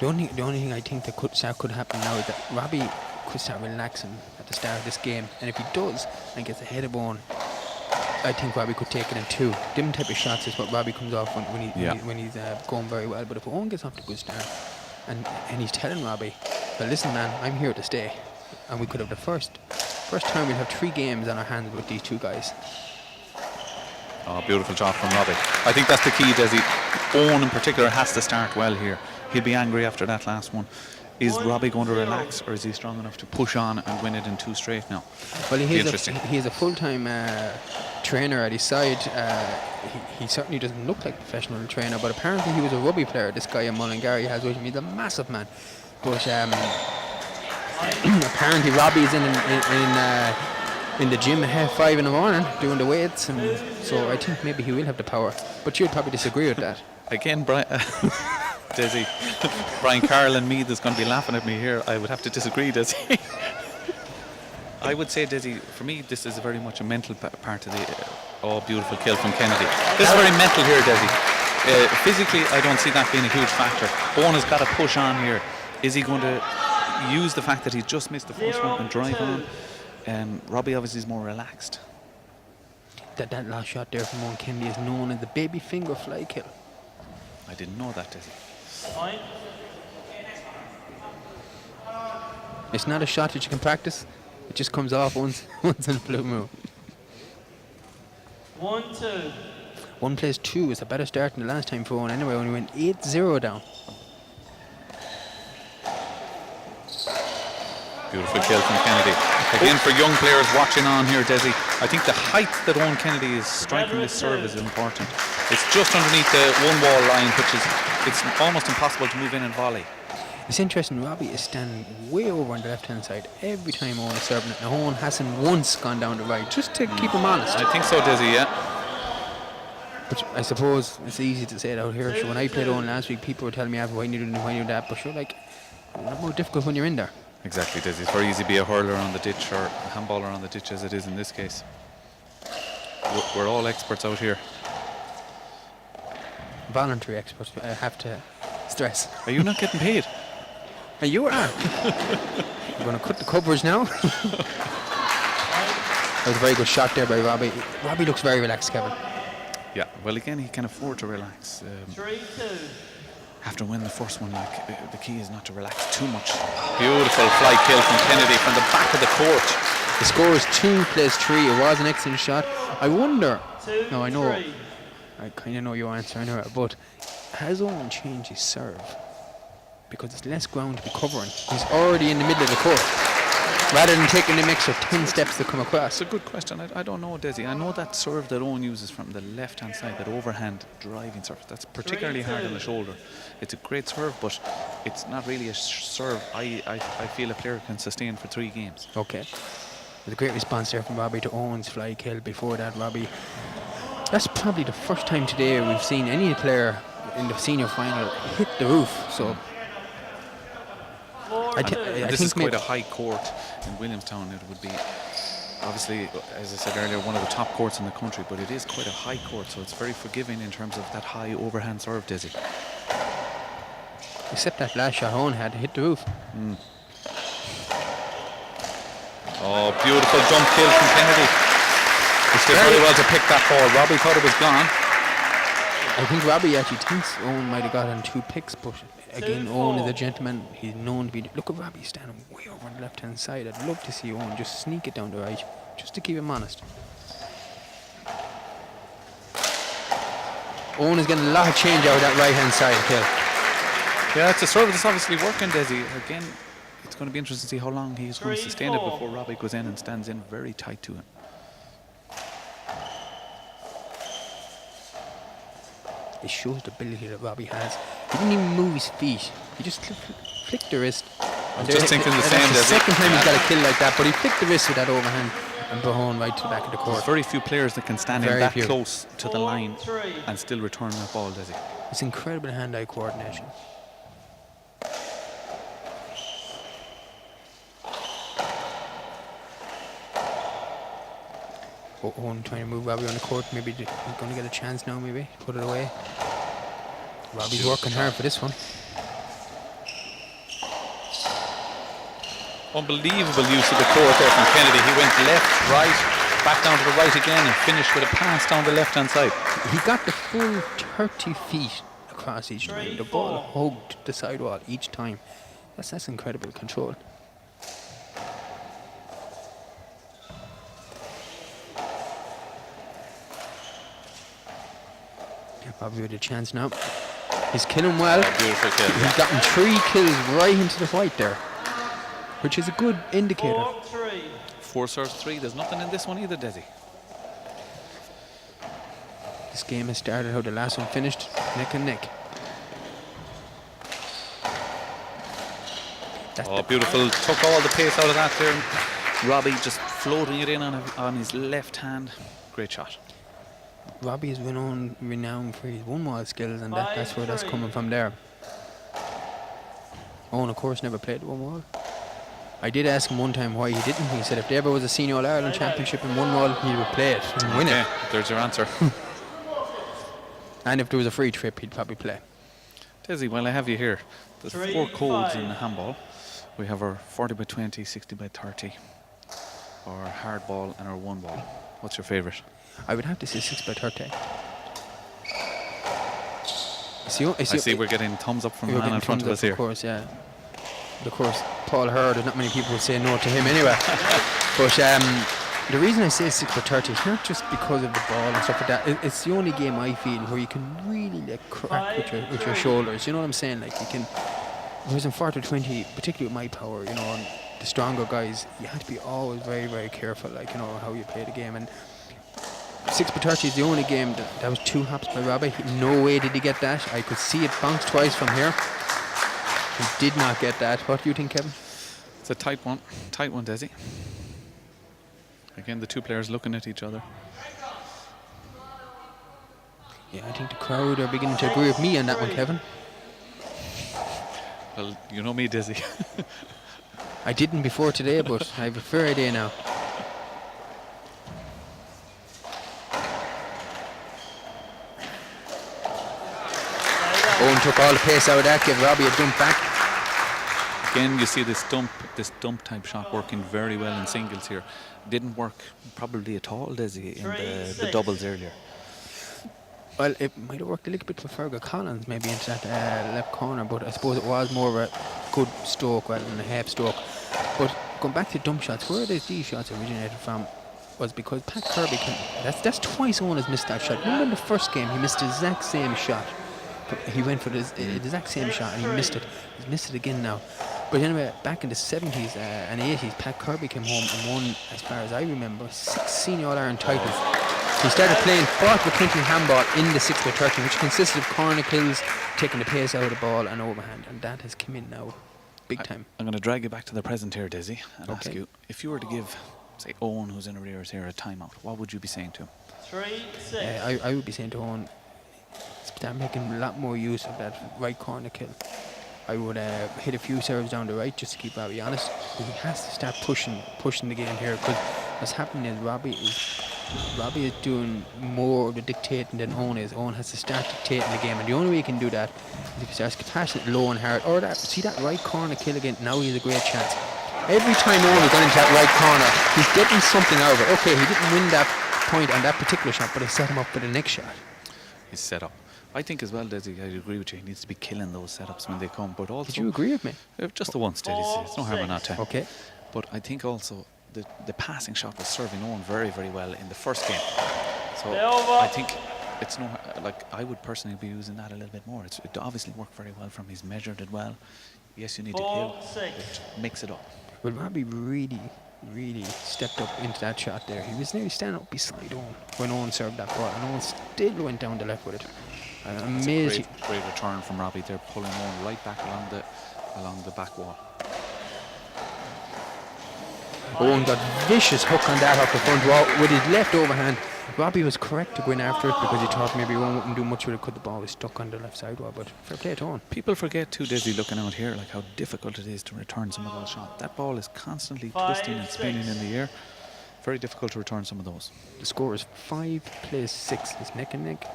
The only thing I think that could happen now is that Robbie could start relaxing at the start of this game, and if he does and gets ahead of Owen, I think Robbie could take it in 2. Different type of shots is what Robbie comes off when he's going very well. But if Owen gets off to a good start, and he's telling Robbie, "Well, listen, man, I'm here to stay," and we could have the first time we'll have 3 games on our hands with these 2 guys. Oh, beautiful shot from Robbie. I think that's the key, Desi. Owen in particular has to start well here. He'll be angry after that last one. Is Robbie going to relax, or is he strong enough to push on and win it in 2 straight now? Well, he has a full-time trainer at his side. He certainly doesn't look like a professional trainer, but apparently he was a rugby player. This guy in Mullingar has with him. He's a massive man. But apparently Robbie's in the gym at 5:30 in the morning doing the weights, and so I think maybe he will have the power. But you'd probably disagree with that. Again, Desi, Brian Carroll and me, there's going to be laughing at me here. I would have to disagree, Desi. I would say, Desi, for me, this is very much a mental part of the beautiful kill from Kennedy. This is very mental here, Desi. Physically, I don't see that being a huge factor. Owen has got to push on here. Is he going to use the fact that he just missed the first one and drive on? Robbie obviously is more relaxed. That last shot there from Eoin Kennedy is known as the baby finger fly kill. I didn't know that, Desi. It's not a shot that you can practice. It just comes off once in a blue moon. 1-2. 1 plays 2 is a better start than the last time for Owen anyway, when he went 8-0 down. Beautiful kill from Kennedy. Again, for young players watching on here, Desi, I think the height that Eoin Kennedy is striking this serve is important. It's just underneath the one-wall line, which is it's almost impossible to move in and volley. It's interesting, Robbie is standing way over on the left-hand side every time Owen is serving it. Now, Owen hasn't once gone down the right, just to keep him honest. I think so, Desi, yeah. But I suppose it's easy to say it out here. So when I played Owen last week, people were telling me, why you do that? But you're like, a lot more difficult when you're in there. Exactly, Desi. It's very easy to be a hurler on the ditch or a handballer on the ditch as it is in this case. We're all experts out here. Voluntary experts, I have to stress. Are you not getting paid? And you are. We're going to cut the covers now. That was a very good shot there by Robbie. Robbie looks very relaxed, Kevin. Yeah, well, again, he can afford to relax. 3-2. After winning the first one, the key is not to relax too much. Beautiful fly kill from Kennedy from the back of the court. The score is 2+3. It was an excellent shot. I wonder. No, I know. I kind of know your answer anyway, but has Eoin changed his serve? Because there's less ground to be covering. He's already in the middle of the court. Rather than taking the extra 10 steps to come across. That's a good question. I don't know, Desi. I know that serve that Eoin uses from the left-hand side, that overhand driving serve, that's particularly hard on the shoulder. It's a great serve, but it's not really a serve I feel a player can sustain for 3 games. Okay. There's a great response there from Robbie to Owen's fly kill. Before that, Robbie. That's probably the first time today we've seen any player in the senior final hit the roof. So this is quite a high court in Williamstown. It would be, obviously, as I said earlier, one of the top courts in the country, but it is quite a high court, so it's very forgiving in terms of that high overhand serve, Dizzy. Except that last shot Eoin had hit the roof. Oh, beautiful jump kill from Kennedy. He did very well to pick that ball. Robbie thought it was gone. I think Robbie actually thinks Eoin might have gotten 2 picks, but again, Eoin is a gentleman. He's known to be. Look at Robbie standing way over on the left-hand side. I'd love to see Eoin just sneak it down the right, just to keep him honest. Eoin is getting a lot of change out of that right-hand side kill. Yeah, it's a serve that's obviously working, Desi. Again, it's going to be interesting to see how long he's going to sustain it before Robbie goes in and stands in very tight to him. It shows the ability that Robbie has. He didn't even move his feet. He just flicked the wrist. I'm just thinking the same. That's the second time he's got a kill like that, but he flicked the wrist with that overhand and Bahone right to the back of the court. There's very few players that can stand in that close to the line and still return that ball, does he? It's incredible hand-eye coordination. Eoin trying to move Robbie on the court. Maybe he's going to get a chance now, maybe. Put it away. Robbie's working hard for this one. Unbelievable use of the court there from Kennedy. He went left, right, back down to the right again and finished with a pass down the left-hand side. He got the full 30 feet across each time. The ball hugged the sidewall each time. That's incredible control. Robbie with a chance now. He's killing well. Beautiful kill. He's gotten 3 kills right into the white there, which is a good indicator. 4 serves 3. There's nothing in this one either, Desi. This game has started how the last one finished, neck and neck. Oh, beautiful. Took all the pace out of that there. Robbie just floating it in on his left hand. Great shot. Robbie is renowned for his one-wall skills, and that's where that's coming from there. Eoin, of course, never played one-wall. I did ask him one time why he didn't. He said if there ever was a Senior All-Ireland Championship in one-wall, he would play it and win it. There's your answer. And if there was a free trip, he'd probably play. Desi, while I have you here, there's 4 codes in the handball. We have our 40 by 20, 60 by 30, our hard ball, and our one ball. What's your favourite? I would have to say 6 by 30. I see we're getting thumbs up from the man in front of us here. Of course, yeah. But of course, Paul Hurd, there's not many people would say no to him anyway. But the reason I say 6 by 30 is not just because of the ball and stuff like that. It's the only game I feel where you can really crack with your shoulders. You know what I'm saying? Like you can. Whereas in 40 20, particularly with my power, you know, and the stronger guys, you have to be always very, very careful, like, you know, how you play the game. And 6 by 30 is the only game that was 2 hops by Robbie. No way did he get that. I could see it bounce twice from here. He did not get that. What do you think, Kevin? It's a tight one, Desi. Again, the 2 players looking at each other. Yeah, I think the crowd are beginning to agree with me on that one, Kevin. Well, you know me, Desi. I didn't before today, but I have a fair idea now. Eoin took all the pace out of that, gave Robbie a dump back. Again, you see this dump type shot working very well in singles here. Didn't work probably at all, Desi, in the doubles earlier. Well, it might have worked a little bit for Fergal Collins, maybe into that left corner, but I suppose it was more of a good stroke rather than a half stroke. But going back to dump shots, where these shots originated from was because Pat Kirby that's twice Owen has missed that shot. Remember in the first game, he missed the exact same shot. He went for the exact same shot and he missed it. He's missed it again now. But anyway, back in the 70s and 80s, Pat Kirby came home and won, as far as I remember, 6 senior All-Ireland titles. He started playing 4th with County Handball in the 6x30, which consisted of corner kills, taking the pace out of the ball and overhand, and that has come in now, big time. I'm going to drag you back to the present here, Desi, and ask you, if you were to give, say, Owen, who's in arrears here, a timeout, what would you be saying to him? 3-6. I would be saying to Owen, start making a lot more use of that right corner kill. I would hit a few serves down the right just to keep Robbie honest. But he has to start pushing the game here, because what's happening is Robbie is doing more of the dictating than Owen is. Owen has to start dictating the game, and the only way he can do that is if he starts passing it low and hard. Or see that right corner kill again. Now he has a great chance. Every time Owen has gone into that right corner, he's getting something out of it. Okay, he didn't win that point on that particular shot, but it set him up for the next shot. He's set up. I think as well, Desi, I agree with you, he needs to be killing those setups when they come. But also, did you agree with me? Just the once, Desi. It's no harm in not to. Okay. But I think also the passing shot was serving Owen very, very well in the first game. So I think it's no, like, I would personally be using that a little bit more. It obviously worked very well from him. He's measured it well. Yes, you need to kill, but mix it up. But Robbie really stepped up into that shot there. He was nearly standing up beside Owen when Owen served that ball, and Owen still went down the left with it. Amazing. Great return from Robbie there, pulling Owen right back along the back wall. Owen got vicious hook on that off the front wall with his left overhand. Robbie was correct to go in after it because he thought maybe Owen wouldn't do much with it because the ball was stuck on the left side wall, but fair play to Owen. People forget too, Desi, looking out here, like how difficult it is to return some of those shots. That ball is constantly twisting and spinning in the air. Very difficult to return some of those. The score is 5-6. It's neck and neck.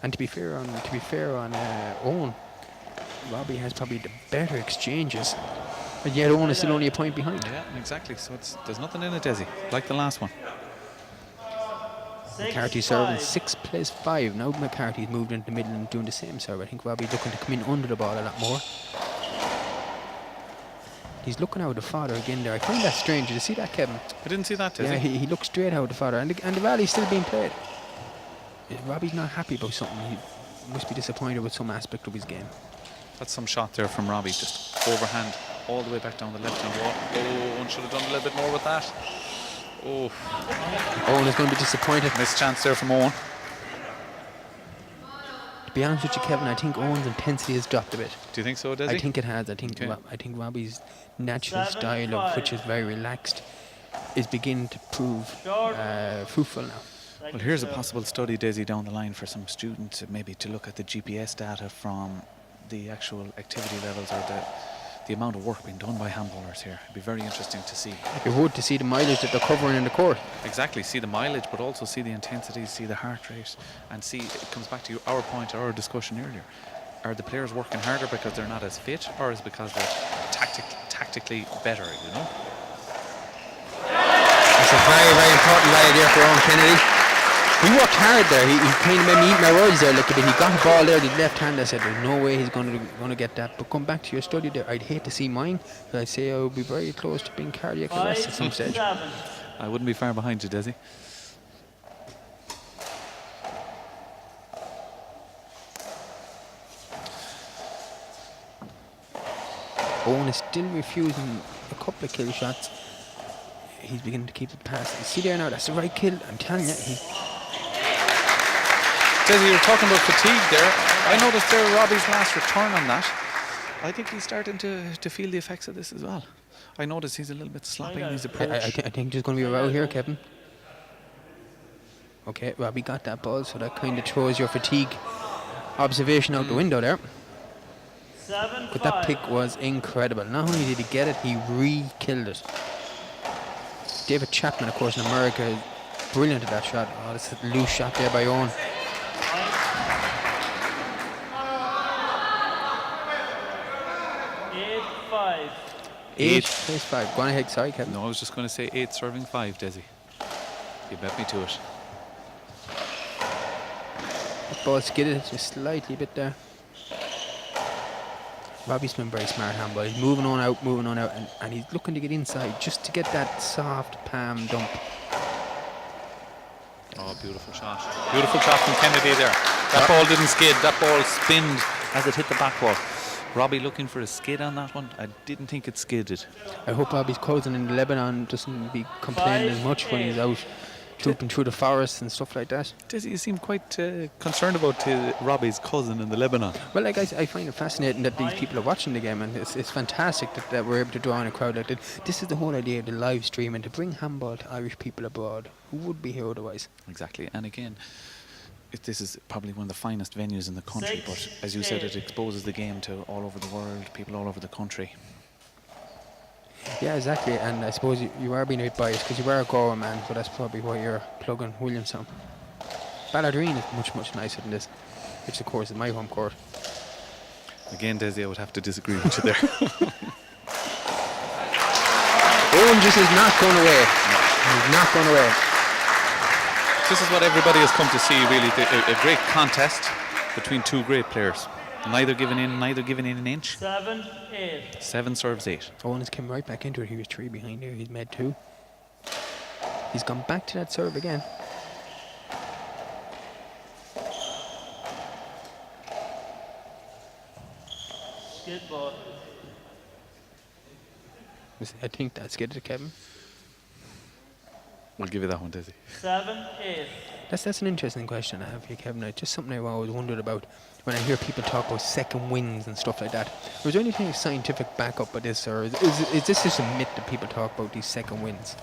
And to be fair on Owen, Robbie has probably the better exchanges, but yet Owen is still only a point behind. Yeah, exactly. So there's nothing in it, Desi, like the last one. McCarthy serving 6+5. Now McCarthy's moved into the middle and doing the same serve. I think Robbie's looking to come in under the ball a lot more. He's looking out the father again there. I find that strange. Did you see that, Kevin? I didn't see that, Desi. Yeah, he looked straight out the father, and the rally's still being played. Robbie's not happy about something. He must be disappointed with some aspect of his game. That's some shot there from Robbie, just overhand all the way back down the left-hand wall. Oh, one should have done a little bit more with that. Oh. Owen is going to be disappointed. Missed chance there from Owen. To be honest with you, Kevin, I think Owen's intensity has dropped a bit. Do you think so, Desi? I think it has. I think Robbie's natural style, of which is very relaxed, is beginning to prove fruitful now. Well, here's a possible study, Desi, down the line for some students, maybe to look at the GPS data from the actual activity levels or the amount of work being done by handballers here. It'd be very interesting to see. It would, to see the mileage that they're covering in the court. Exactly, see the mileage, but also see the intensity, see the heart rate, and see, it comes back to our point, our discussion earlier. Are the players working harder because they're not as fit, or is it because they're tactically better, you know? That's a very, very important rally there for Owen Kennedy. He worked hard there. He kind of made me eat my words there a little bit. He got the ball there with his left hand. I said, there's no way he's going to get that. But come back to your study there, I'd hate to see mine. But I'd say I would be very close to being cardiac arrest at some stage. I wouldn't be far behind you, Desi. Owen is still refusing a couple of kill shots. He's beginning to keep it past. You see there now, that's the right kill. I'm telling you, Desi, you're talking about fatigue there. I noticed there Robbie's last return on that. I think he's starting to feel the effects of this as well. I noticed he's a little bit sloppy in his approach. I think there's going to be a row here, Kevin. Okay, Robbie got that ball, so that kind of throws your fatigue observation out the window there. But that pick was incredible. Not only did he get it, he re-killed it. David Chapman, of course, in America, is brilliant at that shot. Oh, that's a loose shot there by Eoin. 8-5. 8 plays 5. Go on ahead, sorry, Kevin. No, I was just going to say 8 serving 5, Desi. You bet me to it. The ball skidded just slightly bit there. Robbie's been very smart handball. He's moving on out, and he's looking to get inside just to get that soft palm dump. Oh, beautiful shot. Beautiful shot from Kennedy there. That ball didn't skid. That ball spinned as it hit the back wall. Robbie looking for a skid on that one. I didn't think it skidded. I hope Robbie's cousin in Lebanon doesn't be complaining as much when he's out trooping through the forest and stuff like that. Desi, you seem quite concerned about Robbie's cousin in the Lebanon. Well, like I find it fascinating that these people are watching the game, and it's fantastic that we're able to draw in a crowd like that. This is the whole idea of the live stream, and to bring handball to Irish people abroad who would be here otherwise. Exactly. And again, this is probably one of the finest venues in the country, but as you said, it exposes the game to all over the world, people all over the country. Yeah, exactly, and I suppose you are being a bit biased because you are a Galway man, so that's probably why you're plugging Williamstown. Balladreen is much, much nicer than this, which of course is my home court. Again, Desi, I would have to disagree with you there. Eoin just is not going away. He's not going away. This is what everybody has come to see, really, a great contest between two great players. Neither giving in an inch. 7-8. 7 serves 8. Eoin has come right back into it. He was 3 behind here. He's made 2. He's gone back to that serve again. Skid ball. I think that's good, Kevin. We'll give you that one, Desi. 7-8. That's an interesting question I have for you, Kevin. It's just something I've always wondered about when I hear people talk about second wins and stuff like that. Was there anything scientific backup of this, or is this just a myth that people talk about, these second wins?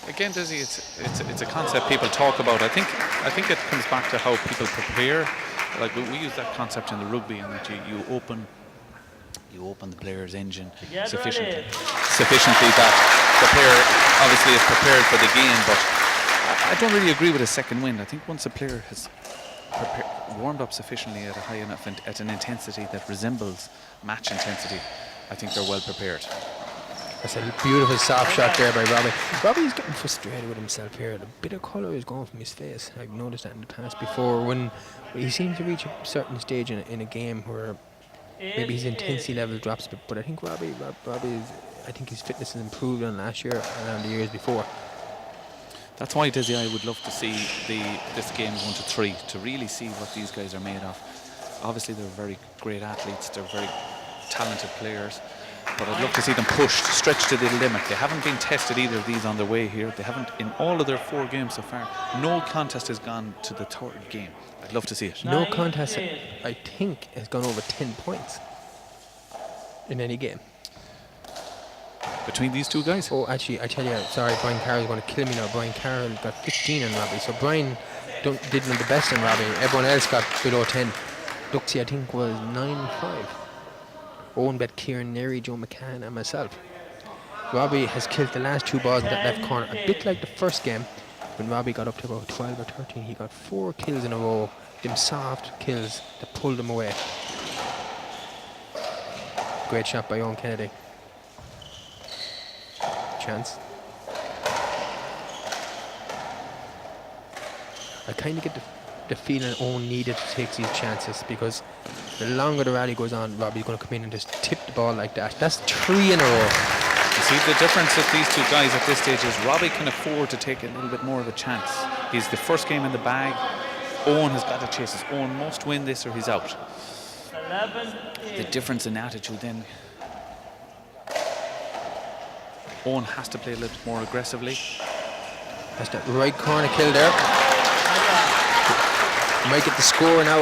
Again, Desi, it's a concept people talk about. I think it comes back to how people prepare. Like we use that concept in the rugby, in that you open the player's engine sufficiently that the player obviously is prepared for the game. But I don't really agree with a second wind. I think once a player has warmed up sufficiently at a high enough at an intensity that resembles match intensity, I think they're well prepared. That's a beautiful soft shot there by Robbie. Robbie's getting frustrated with himself here. The bit of colour is going from his face. I've noticed that in the past before, when he seems to reach a certain stage in a game where maybe his intensity level drops a bit. But I think Robbie I think his fitness has improved on last year and the years before. That's why, Dizzy, I would love to see this game 1-3 to really see what these guys are made of. Obviously, they're very great athletes. They're very talented players. But I'd love to see them pushed, stretched to the limit. They haven't been tested, either of these, on their way here. They haven't, in all of their 4 games so far, no contest has gone to the 3rd game. I'd love to see it. No contest, I think, has gone over 10 points in any game. Between these two guys? Oh, actually, I tell you, sorry, Brian Carroll's going to kill me now. Brian Carroll got 15 on Robbie, so Brian didn't have the best on Robbie. Everyone else got below 10. Duxie, I think, was 9-5. Eoin bet Kieran Neary, Joe McCann and myself. Robbie has killed the last 2 balls in that left corner, a bit like the first game when Robbie got up to about 12 or 13. He got 4 kills in a row, them soft kills that pulled him away. Great shot by Eoin Kennedy. Chance. I kind of get the feeling Eoin needed to take these chances, because the longer the rally goes on, Robbie's going to come in and just tip the ball like that. That's 3 in a row. You see, the difference with these two guys at this stage is Robbie can afford to take a little bit more of a chance. He's the first game in the bag. Eoin has got to chase this. Eoin must win this or he's out. 11-8. The difference in attitude then. Eoin has to play a little bit more aggressively. That's that right corner kill there. Might get the score now.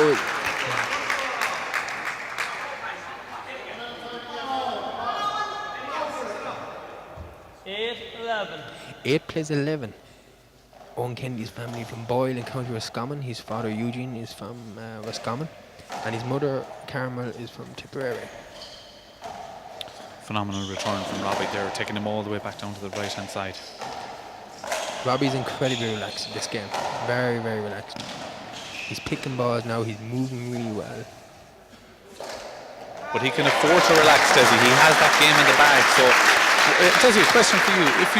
8-11. 8 plays 11. Eoin Kennedy's family from Boyle in County Roscommon. His father Eugene is from Roscommon, and his mother Carmel is from Tipperary. Phenomenal return from Robbie there, taking him all the way back down to the right hand side. Robbie's incredibly relaxed in this game. Very, very relaxed. He's picking balls now. He's moving really well. But he can afford to relax, Desi. He has that game in the bag. So, Desi, a question for you. If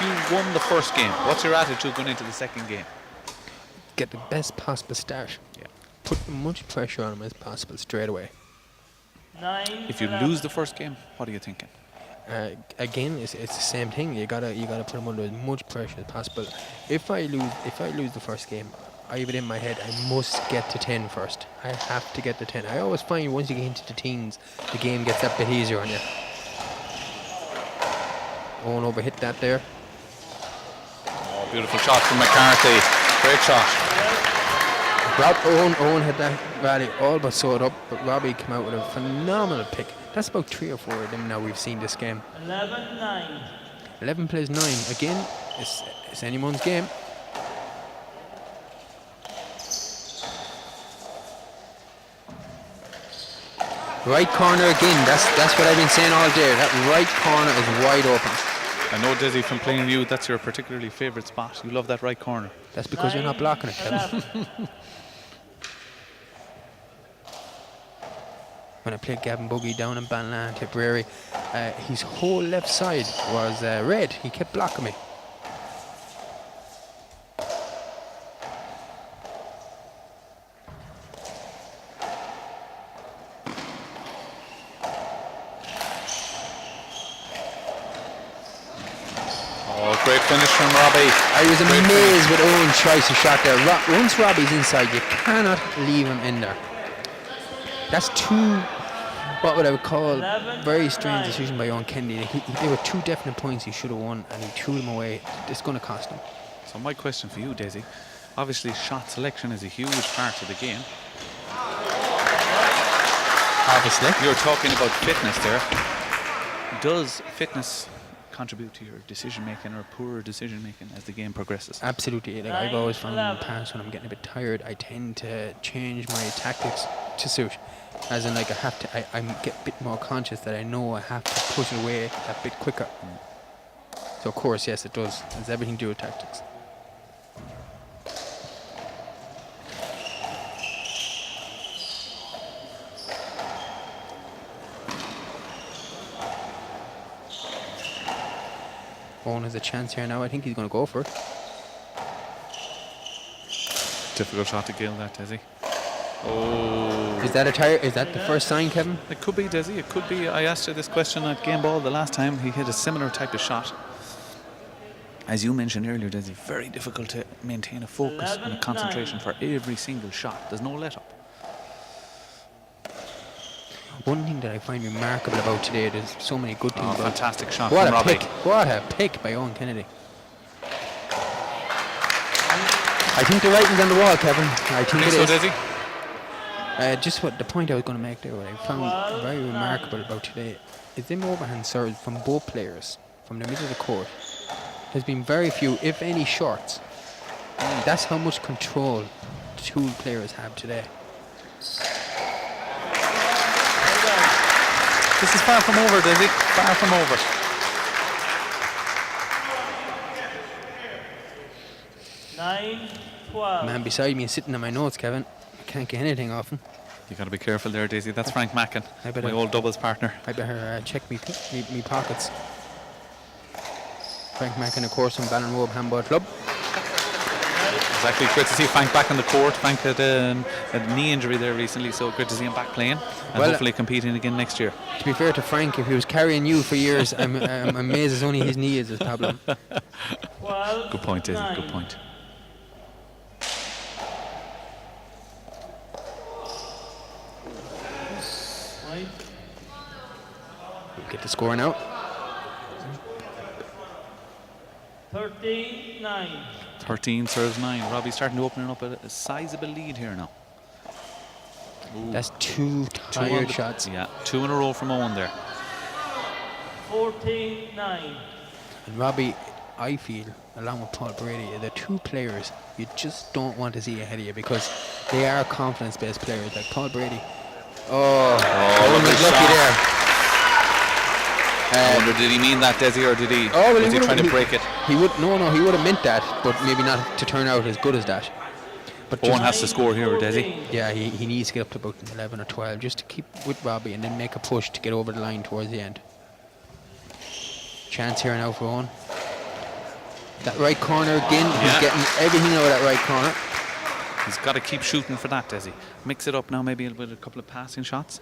you won the first game, what's your attitude going into the second game? Get the best possible start. Yeah. Put as much pressure on him as possible straight away. 9. If you lose the first game, what are you thinking? Again, it's the same thing. You gotta put him under as much pressure as possible. If I lose the first game, I have it in my head I must get to 10 first. I have to get to 10. I always find once you get into the teens, the game gets that bit easier on you. Owen overhit that there. Oh, beautiful shot from McCarthy. Great shot. Owen had that rally all but sewed up, but Robbie came out with a phenomenal pick. That's about 3 or 4 of them now we've seen this game. 11-9. 11 plays 9. Again, it's anyone's game. Right corner again. That's what I've been saying all day. That right corner is wide open. I know, Desi, from playing you, that's your particularly favourite spot. You love that right corner. That's because you're not blocking it, Kevin. When I played Gavin Buggy down in Banlan, Tipperary, his whole left side was red. He kept blocking me. Oh, great finish from Robbie. I was amazed with Owen's choice of shot there. Once Robbie's inside, you cannot leave him in there. That's two, what would I would call, very strange decision by Eoin Kennedy. There were 2 definite points he should have won, and he threw them away. It's going to cost him. So my question for you, Desi, obviously shot selection is a huge part of the game. Obviously. You're talking about fitness there. Does fitness contribute to your decision making or poorer decision making as the game progresses? Absolutely. Like I've always found in the past when I'm getting a bit tired, I tend to change my tactics to suit. As in, like I get a bit more conscious that I know I have to push it away a bit quicker. So of course, yes, it does. It has everything to do with tactics. Owen has a chance here now. I think he's going to go for it. Difficult shot to gill that, Desi. Oh. Is that a tire? Is that the first sign, Kevin? It could be, Desi. It could be. I asked you this question at Game Ball the last time. He hit a similar type of shot. As you mentioned earlier, Desi, very difficult to maintain a focus and a concentration for every single shot. There's no let up. One thing that I find remarkable about today, there's so many good things. Oh, about fantastic shot what from a Robbie. pick! What a pick by Eoin Kennedy. I think the writing's on the wall, Kevin. I think it so, is. Desi? Just what the point I was going to make there, what I found very remarkable about today is them overhand serves from both players, from the middle of the court. There's been very few, if any, shorts. That's how much control the 2 players have today. This is far from over, Desi. Far from over. Man beside me is sitting on my notes, Kevin. I can't get anything off him. You got to be careful there, Daisy. That's Frank Mackin, my old doubles partner. I better check me pockets. Frank Mackin, of course, from Ballinrobe Handball Club. Exactly. Great to see Frank back on the court. Frank had a knee injury there recently, so great to see him back playing and hopefully competing again next year. To be fair to Frank, if he was carrying you for years, I'm amazed it's only his knee is his problem. Good point, Daisy. Good point. We'll get the score now. 13-9. 13 serves 9. Robbie starting to open up a sizable lead here now. Ooh. That's 2 tired shots. Yeah, 2 in a row from Owen there. 14-9. And Robbie, I feel, along with Paul Brady, are the 2 players you just don't want to see ahead of you because they are confidence-based players. Like Paul Brady. Owen was lucky there. I wonder, did he mean that, Desi, or did he? Was he trying to break it? He would. No, he would have meant that, but maybe not to turn out as good as that. But Owen just, has to score here, Desi. yeah, he needs to get up to about 11 or 12 just to keep with Robbie and then make a push to get over the line towards the end. Chance here now for Owen. That right corner again, he's getting everything out of that right corner. He's got to keep shooting for that, Desi. Mix it up now maybe with a couple of passing shots.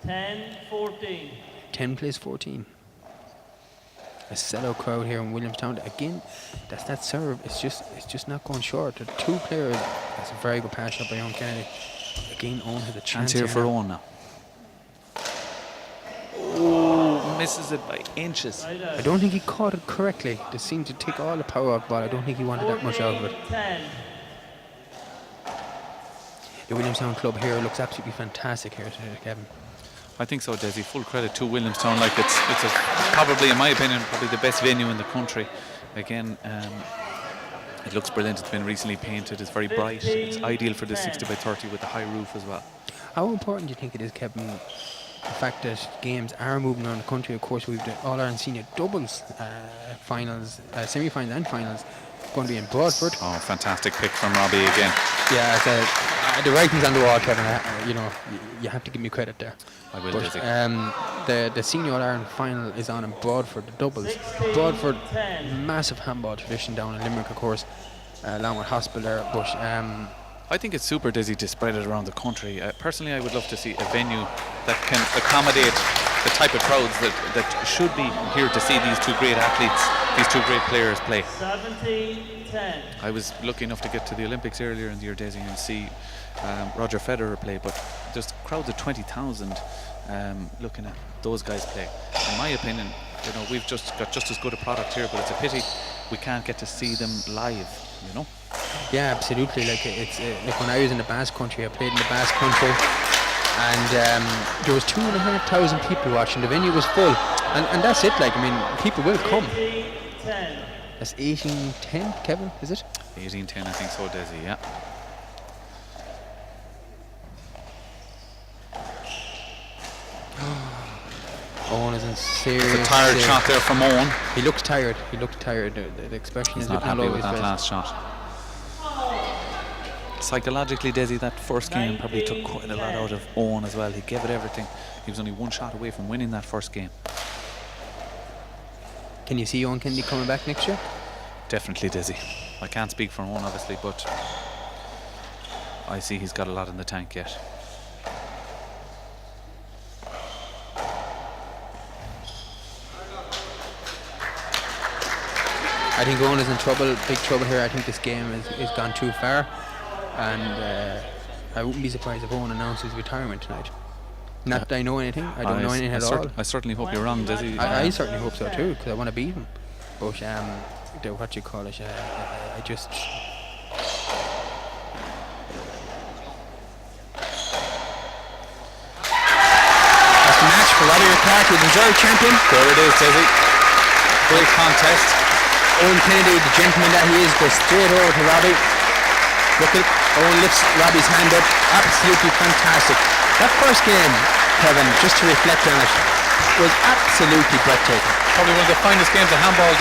10-14. 10 plays 14. A sellout crowd here in Williamstown. Again, that's that serve. It's just not going short. The two players. That's a very good pass shot by Eoin Kennedy. Again, Owen has a chance Here for now. Owen now. Oh, misses it by inches. I don't think he caught it correctly. They seemed to take all the power off the ball. I don't think he wanted that much out of it. 10. The Williamstown club here looks absolutely fantastic here today, Kevin. I think so, Desi. Full credit to Williamstown. Like it's probably, in my opinion, probably the best venue in the country. Again, it looks brilliant. It's been recently painted. It's very bright. It's ideal for the 60 by 30 with the high roof as well. How important do you think it is, Kevin, the fact that games are moving around the country? Of course, we've the All-Ireland Senior Doubles finals, semi-finals and finals going to be in Broadford. Oh, fantastic pick from Robbie again. Yeah, the writing's on the wall, Kevin. You have to give me credit there. I will, But Desi. the Senior All-Ireland final is on in Broadford, the doubles. Broadford, massive handball tradition down in Limerick, of course, along with Hospital there. But I think it's super, Desi, to spread it around the country. Personally, I would love to see a venue that can accommodate the type of crowds that should be here to see these two great athletes, these two great players play. 17-10. I was lucky enough to get to the Olympics earlier in the year, Desi, and see Roger Federer play, but there's crowds of 20,000 looking at those guys play. In my opinion, we've just got just as good a product here, but it's a pity we can't get to see them live, yeah, absolutely. Like like when I was in the Basque Country, I played in the Basque Country, and there was 2,500 people watching. The venue was full, and that's it. Like, I mean, people will come. 10. That's 18-10, Kevin, is it? 18-10, I think so, Desi, yeah. Owen is in serious. It's a tired shot there from Owen. He looks tired. He looked tired. The expression He's is not looking happy all over with his that face. last shot. Psychologically, Desi, that first game probably took quite a lot out of Owen as well. He gave it everything. He was only one shot away from winning that first game. Can you see Eoin Kennedy coming back next year? Definitely, Desi. I can't speak for Owen, obviously, but I see he's got a lot in the tank yet. I think Eoin is in trouble, big trouble here. I think this game is gone too far, and I wouldn't be surprised if Eoin announced his retirement tonight. Not that I know anything. I don't know anything at all. I certainly hope you're wrong, Desi. I certainly hope so too, because I want to beat him. But what you call it, I just. That's the match for Robbie McCarthy, the deserved champion. There it is, Desi. Great contest. Eoin Kennedy, the gentleman that he is, goes straight over to Robbie. Look at Eoin lifts Robbie's hand up. Absolutely fantastic. That first game, Kevin, just to reflect on it, was absolutely breathtaking. Probably one of the finest games of handball